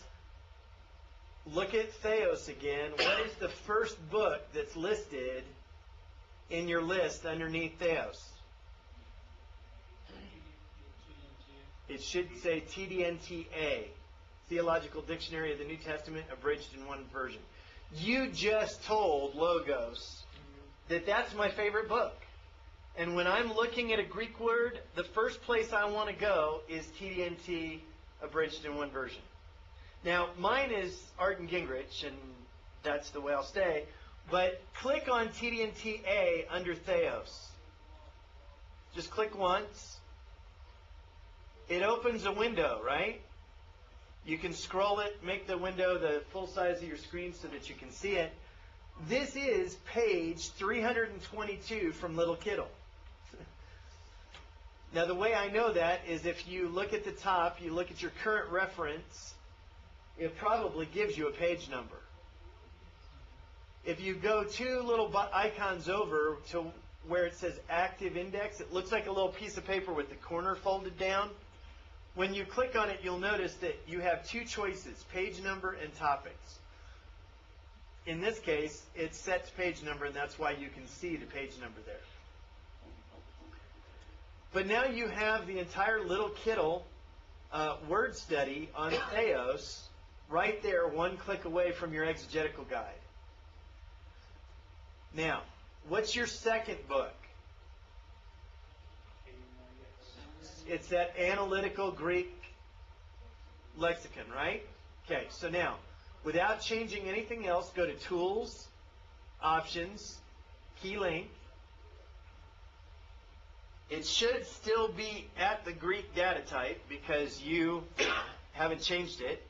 look at Theos again. What is the first book that's listed in your list underneath Theos? It should say TDNTA, Theological Dictionary of the New Testament, abridged in one version. You just told Logos that that's my favorite book. And when I'm looking at a Greek word, the first place I want to go is TDNT, abridged in one version. Now, mine is Art and Gingrich, and that's the way I'll stay. But click on TDNTA under Theos. Just click once. It opens a window, right? You can scroll it, make the window the full size of your screen so that you can see it. This is page 322 from Little Kittle. Now, the way I know that is if you look at the top, you look at your current reference, it probably gives you a page number. If you go two little icons over to where it says active index, it looks like a little piece of paper with the corner folded down. When you click on it, you'll notice that you have two choices, page number and topics. in this case, it's set to page number, and that's why you can see the page number there. But now you have the entire Little Kittle word study on Theos right there, one click away from your exegetical guide. Now, what's your second book? It's that analytical Greek lexicon, right? Okay, so now, without changing anything else, go to Tools, Options, Key Link. It should still be at the Greek data type because you haven't changed it.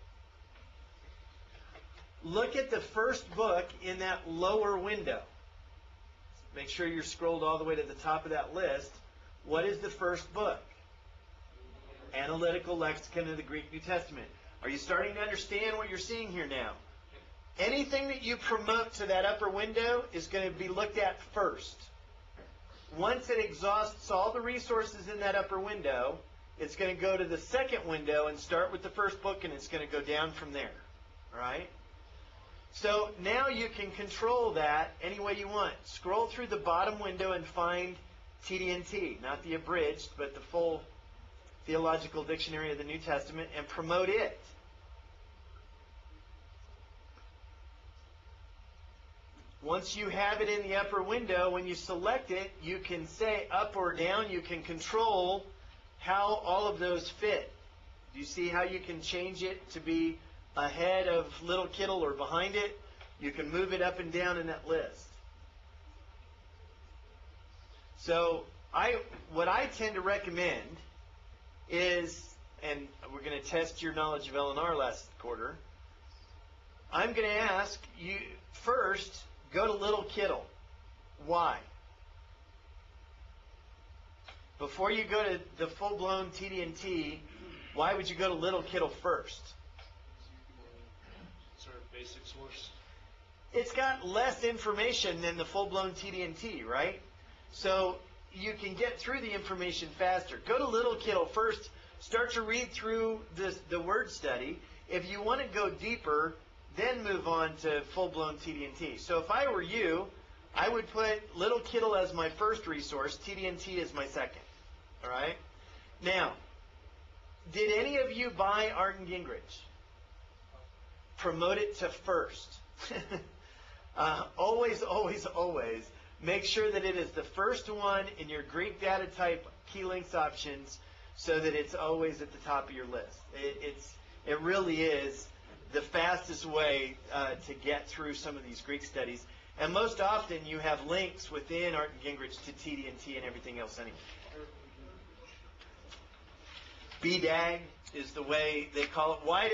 Look at the first book in that lower window. Make sure you're scrolled all the way to the top of that list. What is the first book? Analytical Lexicon of the Greek New Testament. Are you starting to understand what you're seeing here now? Anything that you promote to that upper window is going to be looked at first. Once it exhausts all the resources in that upper window, it's going to go to the second window and start with the first book, and it's going to go down from there. All right? So now you can control that any way you want. Scroll through the bottom window and find TD&T, not the abridged, but the full Theological Dictionary of the New Testament, and promote it. Once you have it in the upper window, when you select it, you can say up or down. You can control how all of those fit. Do you see how you can change it to be ahead of Little Kittle or behind it? You can move it up and down in that list. So what I tend to recommend is, and we're going to test your knowledge of L&R last quarter, I'm going to ask you first, go to Little Kittle. Why? Before you go to the full-blown TD&T, why would you go to Little Kittle first? It's our basic source. It's got less information than the full-blown TD&T, right? So you can get through the information faster. Go to Little Kittle first. Start to read through the word study. If you want to go deeper, then move on to full-blown TD&T. So if I were you, I would put Little Kittle as my first resource, TD&T as my second. All right? Now, did any of you buy Art & Gingrich? Promote it to first. Always, always, always make sure that it is the first one in your Greek data type key links options so that it's always at the top of your list. It really is the fastest way to get through some of these Greek studies. And most often you have links within Art & Gingrich to TD&T and everything else anyway. BDAG is the way they call it. Why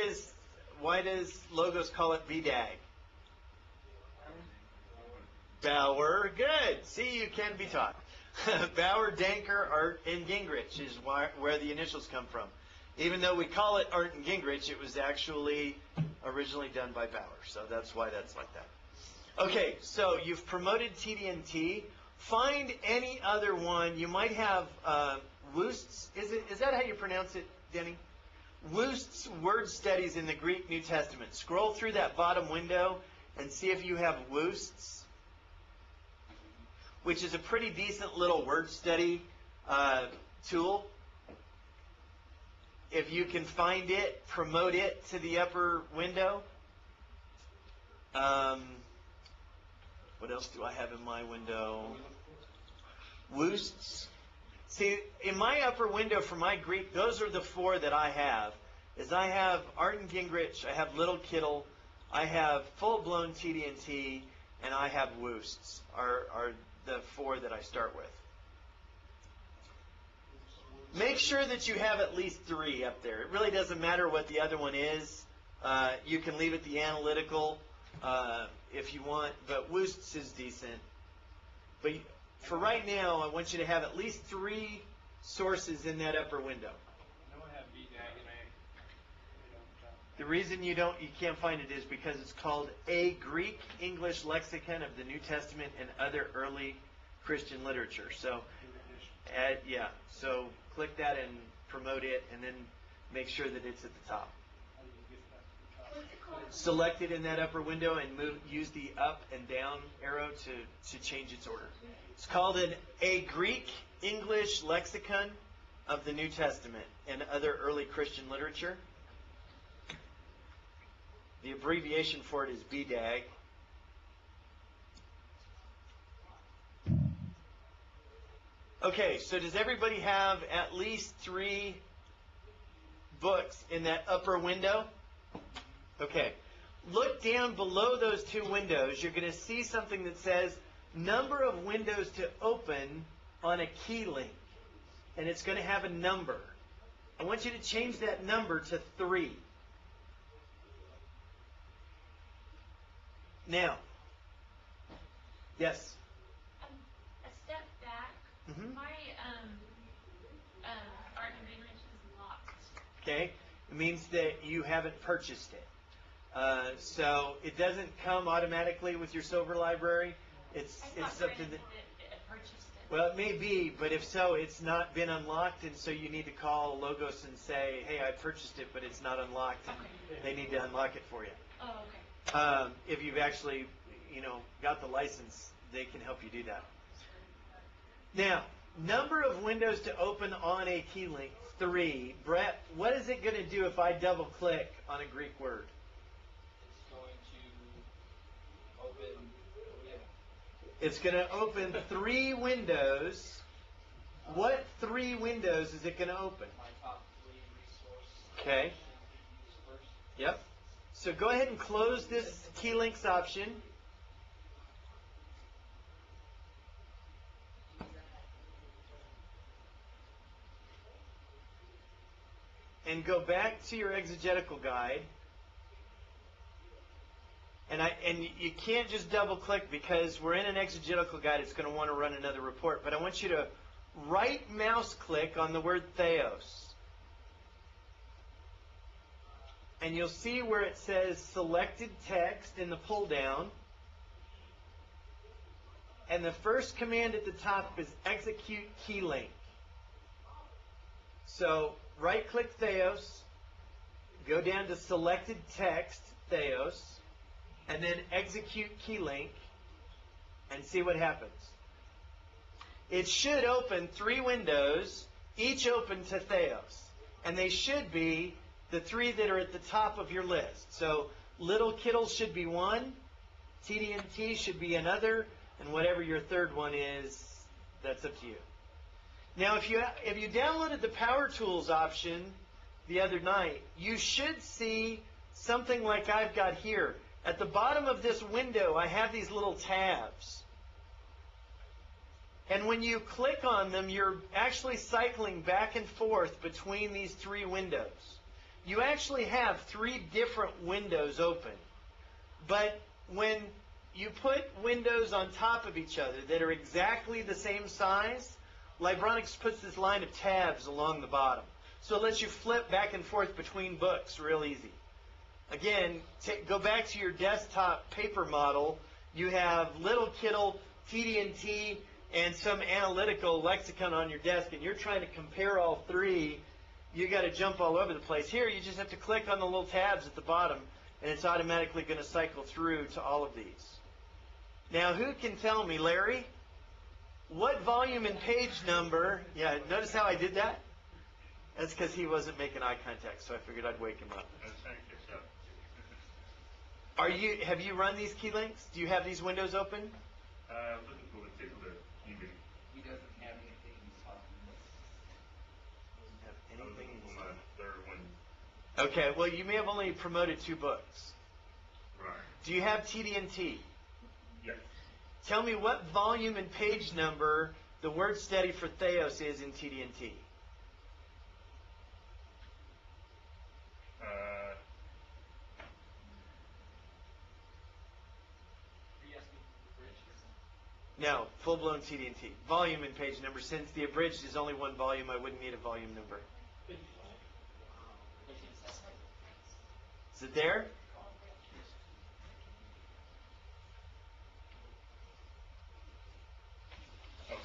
does Logos call it BDAG? Bauer, good. See, you can be taught. Bauer, Danker, Art, and Gingrich is where the initials come from. Even though we call it Art and Gingrich, it was actually originally done by Bauer. So that's why that's like that. Okay, so you've promoted TD&T. Find any other one. You might have Wust's. Is that how you pronounce it, Denny? Wust's Word Studies in the Greek New Testament. Scroll through that bottom window and see if you have Wust's, which is a pretty decent little word study tool. If you can find it, promote it to the upper window. What else do I have in my window? Wust's. See, in my upper window for my Greek, those are the four that I have. Is I have Art and Gingrich, I have Little Kittle, I have full-blown TD&T, and I have Wust's. Are the four that I start with. Make sure that you have at least 3 up there. It really doesn't matter what the other one is. You can leave it the analytical if you want, but Wust's is decent. But for right now, I want you to have at least 3 sources in that upper window. I know I have BDAG and I The reason you can't find it is because it's called A Greek English Lexicon of the New Testament and Other Early Christian Literature. So, so click that and promote it, and then make sure that it's at the top. select it in that upper window and use the up and down arrow to change its order. It's called a Greek English lexicon of the New Testament and other early Christian literature. The abbreviation for it is BDAG. Okay, so does everybody have at least 3 books in that upper window? Okay. Look down below those 2 windows. You're going to see something that says number of windows to open on a key link. And it's going to have a number. I want you to change that number to 3. Now. Yes? A step back. Mm-hmm. My argument is locked. Okay. It means that you haven't purchased it. So it doesn't come automatically with your silver library. It's something that Purchased it. well, it may be, but if so, it's not been unlocked, and so you need to call Logos and say, "Hey, I purchased it, but it's not unlocked." And they need to unlock it for you. Oh, okay. If you've actually, got the license, they can help you do that. Now, number of windows to open on a key link, 3. Brett, what is it going to do if I double click on a Greek word? It's going to open, It's going to open 3 windows. What 3 windows is it going to open? my top 3 resources. Okay. Use first. Yep. So go ahead and close this key links option. And go back to your exegetical guide. And you can't just double click because we're in an exegetical guide. It's going to want to run another report. But I want you to right mouse click on the word theos. And you'll see where it says selected text in the pull down. And the first command at the top is execute key link. So right click theos, go down to selected text theos, and then execute key link and see what happens. It should open 3 windows, each open to theos. And they should be the 3 that are at the top of your list. So little kittles should be 1, TD&T should be another, and whatever your third one is, that's up to you. Now, if you downloaded the Power Tools option the other night, you should see something like I've got here. At the bottom of this window, I have these little tabs. And when you click on them, you're actually cycling back and forth between these 3 windows. You actually have 3 different windows open. But when you put windows on top of each other that are exactly the same size, Libronics puts this line of tabs along the bottom. So it lets you flip back and forth between books real easy. Again, go back to your desktop paper model. You have Little Kittle, TD&T, and some analytical lexicon on your desk, and you're trying to compare all 3. You got to jump all over the place. Here, you just have to click on the little tabs at the bottom, and it's automatically going to cycle through to all of these. Now, who can tell me, Larry, what volume and page number? Yeah, notice how I did that? That's because he wasn't making eye contact, so I figured I'd wake him up. Have you run these key links? Do you have these windows open? Looking for a particular email. He doesn't have anything he's talking about. Doesn't have anything For my third one. Okay, well, you may have only promoted 2 books. Right. Do you have TD&T? Yes. Tell me what volume and page number the word study for Theos is in TD&T. No, full-blown TD&T. Volume and page number. Since the abridged is only 1 volume, I wouldn't need a volume number. Is it there? Okay.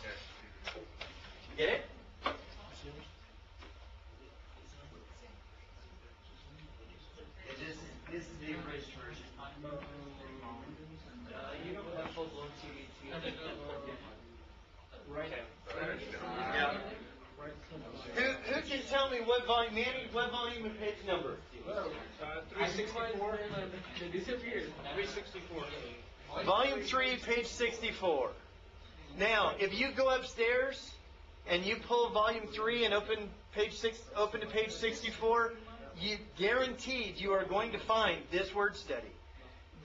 Get it? This is Right. Yeah. Who can tell me what volume, Manny, what volume and page number? 364. 364. Volume 3, page 64. Now, if you go upstairs and you pull volume 3 and open to page 64, you guaranteed you are going to find this word study.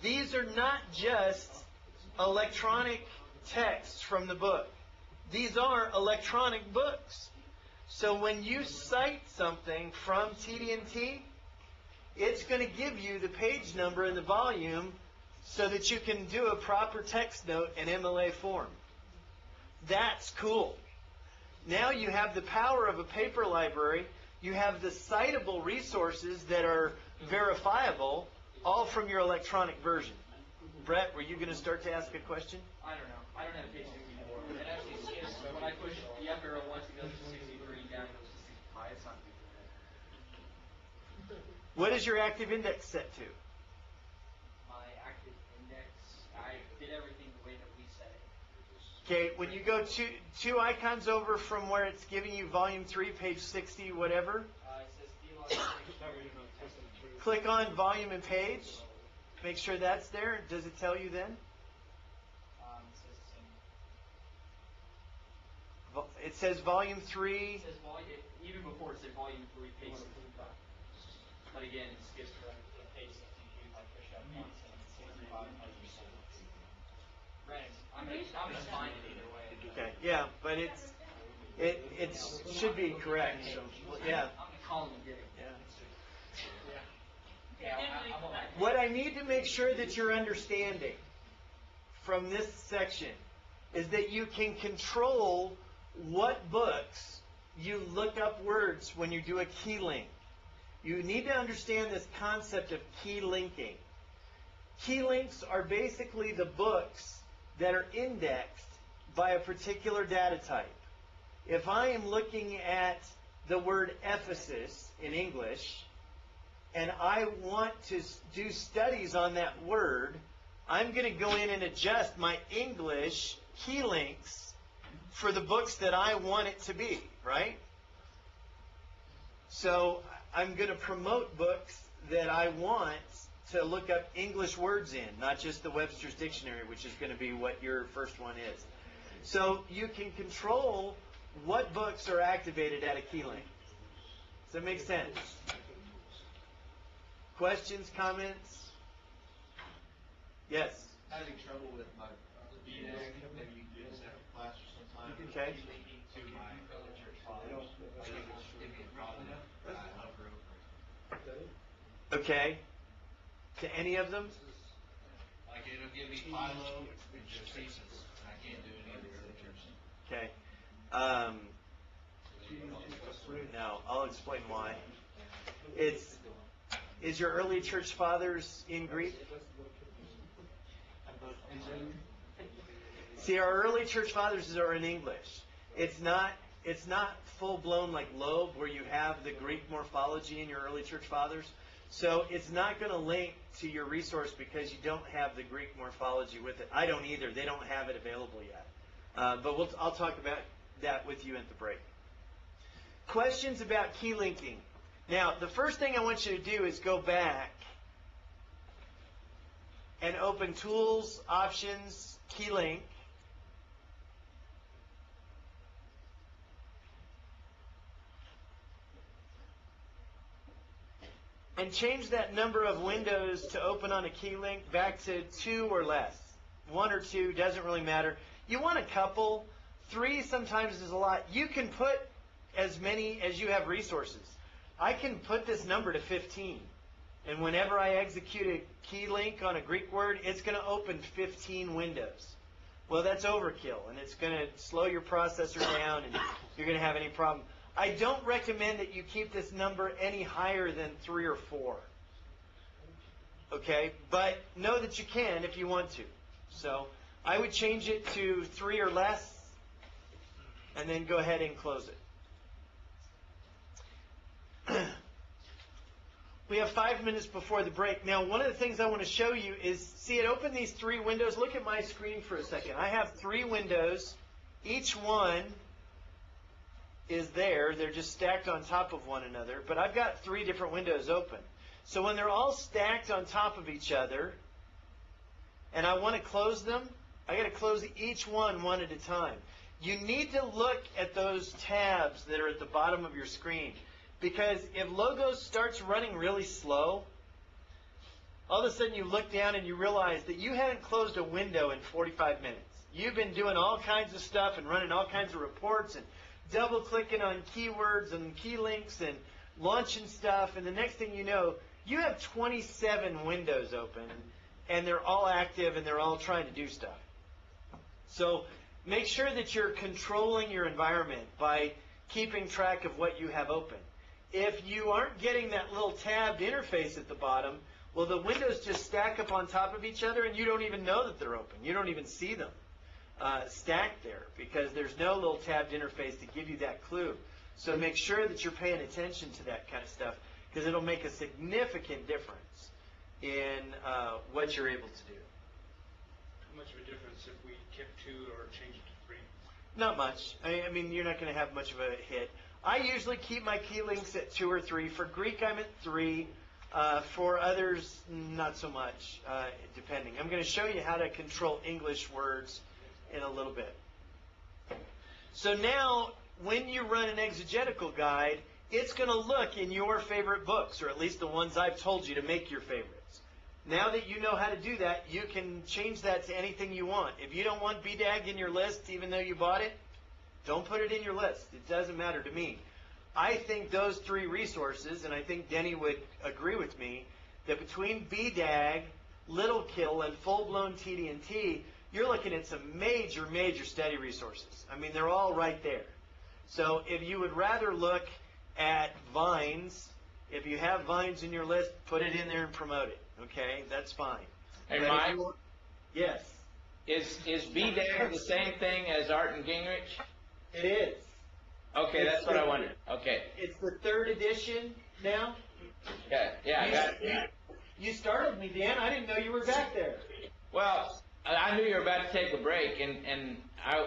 These are not just electronic texts from the book. These are electronic books. So when you cite something from TD&T, it's going to give you the page number and the volume so that you can do a proper text note in MLA form. That's cool. Now you have the power of a paper library. You have the citable resources that are verifiable, all from your electronic version. Brett, were you going to start to ask a question? I don't know. I don't have page 64. It actually skips. When I push the up arrow once, it goes to 63, down it goes to 65. It's not too bad. What is your active index set to? My active index, I did everything the way that we set it. Okay, when you go two icons over from where it's giving you volume 3, page 60, whatever, It says D-Log. click on volume and page. Make sure that's there. Does it tell you then? It says the same. It says volume 3. It says volume, even before it said volume 3, page 65. But again, it skips to page 62 if I push up once and 65 if I push up. Granted, I'm just fine either way. Okay, yeah, but it should be correct. So, yeah. I'm calling and getting. Yeah. Yeah, I'm all right. What I need to make sure that you're understanding from this section is that you can control what books you look up words when you do a key link. You need to understand this concept of key linking. Key links are basically the books that are indexed by a particular data type. If I am looking at the word Ephesus in English, and I want to do studies on that word, I'm going to go in and adjust my English key links for the books that I want it to be, right? So I'm going to promote books that I want to look up English words in, not just the Webster's Dictionary, which is going to be what your first one is. So you can control what books are activated at a key link. Does that make sense? Questions, comments? Yes? Having trouble with my BDAG, maybe you can do this after class or sometime. Okay. Linking to my early church fathers. Like it would give me a problem that I hover over it. Okay. To any of them? Like it'll give me Philo and Josephus, and I can't do any of the early church. Okay. Now, I'll explain why. Is your early church fathers in Greek? See, our early church fathers are in English. It's not full-blown like Loeb, where you have the Greek morphology in your early church fathers. So it's not going to link to your resource because you don't have the Greek morphology with it. I don't either. They don't have it available yet. But I'll talk about that with you at the break. Questions about key linking. Now, the first thing I want you to do is go back and open Tools, Options, Key Link. And change that number of windows to open on a key link back to 2 or less. 1 or 2, doesn't really matter. You want a couple. 3 sometimes is a lot. You can put as many as you have resources. I can put this number to 15. And whenever I execute a key link on a Greek word, it's going to open 15 windows. Well, that's overkill, and it's going to slow your processor down, and you're going to have any problem. I don't recommend that you keep this number any higher than 3 or 4. Okay? But know that you can if you want to. So I would change it to 3 or less, and then go ahead and close it. We have 5 minutes before the break. Now, one of the things I want to show you is, see it open these 3 windows. Look at my screen for a second. I have 3 windows. Each one is there. They're just stacked on top of one another. But I've got 3 different windows open. So when they're all stacked on top of each other, and I want to close them, I got to close each one at a time. You need to look at those tabs that are at the bottom of your screen. Because if Logos starts running really slow, all of a sudden you look down and you realize that you haven't closed a window in 45 minutes. You've been doing all kinds of stuff and running all kinds of reports and double-clicking on keywords and key links and launching stuff. And the next thing you know, you have 27 windows open, and they're all active and they're all trying to do stuff. So make sure that you're controlling your environment by keeping track of what you have open. If you aren't getting that little tabbed interface at the bottom, well, the windows just stack up on top of each other, and you don't even know that they're open. You don't even see them stacked there because there's no little tabbed interface to give you that clue. So make sure that you're paying attention to that kind of stuff because it'll make a significant difference in what you're able to do. How much of a difference if we kept 2 or changed it to 3? Not much. I mean, you're not going to have much of a hit. I usually keep my key links at 2 or 3. For Greek, I'm at 3. For others, not so much, depending. I'm going to show you how to control English words in a little bit. So now, when you run an exegetical guide, it's going to look in your favorite books, or at least the ones I've told you to make your favorites. Now that you know how to do that, you can change that to anything you want. If you don't want BDAG in your list, even though you bought it, don't put it in your list. It doesn't matter to me. I think those 3 resources, and I think Denny would agree with me, that between BDAG, Little Kill, and full-blown TD&T, you're looking at some major, major study resources. I mean, they're all right there. So if you would rather look at Vines, if you have Vines in your list, put it in there and promote it. Okay? That's fine. Hey, But if Mike? you want- Yes, Is BDAG the same thing as Art and Gingrich? it is. Okay, that's what I wondered. Okay. It's the 3rd edition now. Yeah, I got it. You startled me, Dan. I didn't know you were back there. Well, I knew you were about to take a break, and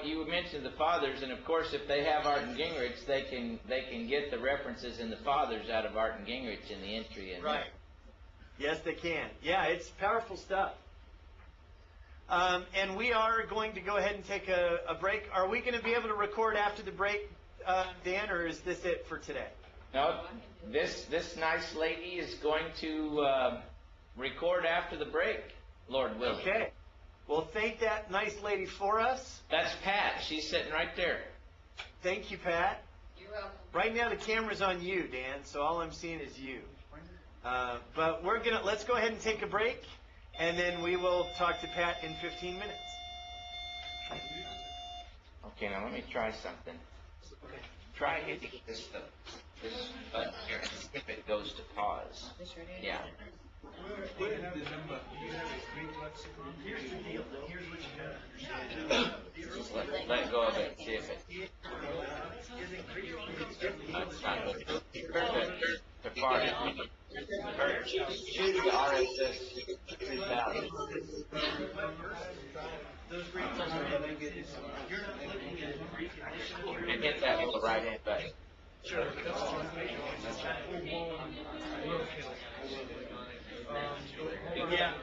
you mentioned the fathers, and of course, if they have Art and Gingrich, they can get the references in the fathers out of Art and Gingrich in the entry. Right. Yes, they can. Yeah, it's powerful stuff. And we are going to go ahead and take a break. Are we going to be able to record after the break, Dan, or is this it for today? No, this nice lady is going to record after the break, Lord willing. Okay. Well, thank that nice lady for us. That's Pat. She's sitting right there. Thank you, Pat. You're welcome. Right now the camera's on you, Dan, so all I'm seeing is you. But let's go ahead and take a break, and then we will talk to Pat in 15 minutes. Okay, now let me try something. Try hitting this button here and see if it goes to pause. Yeah. Do you have a Greek lexicon? Here's the deal. Here's what you gotta understand. Just let go of it and see if it. It's not good. To far. Choose the RSS 3000. Those Greek ones are really good. You're not looking at a Greek edition. And hit that little right hand button. Sure. Yeah.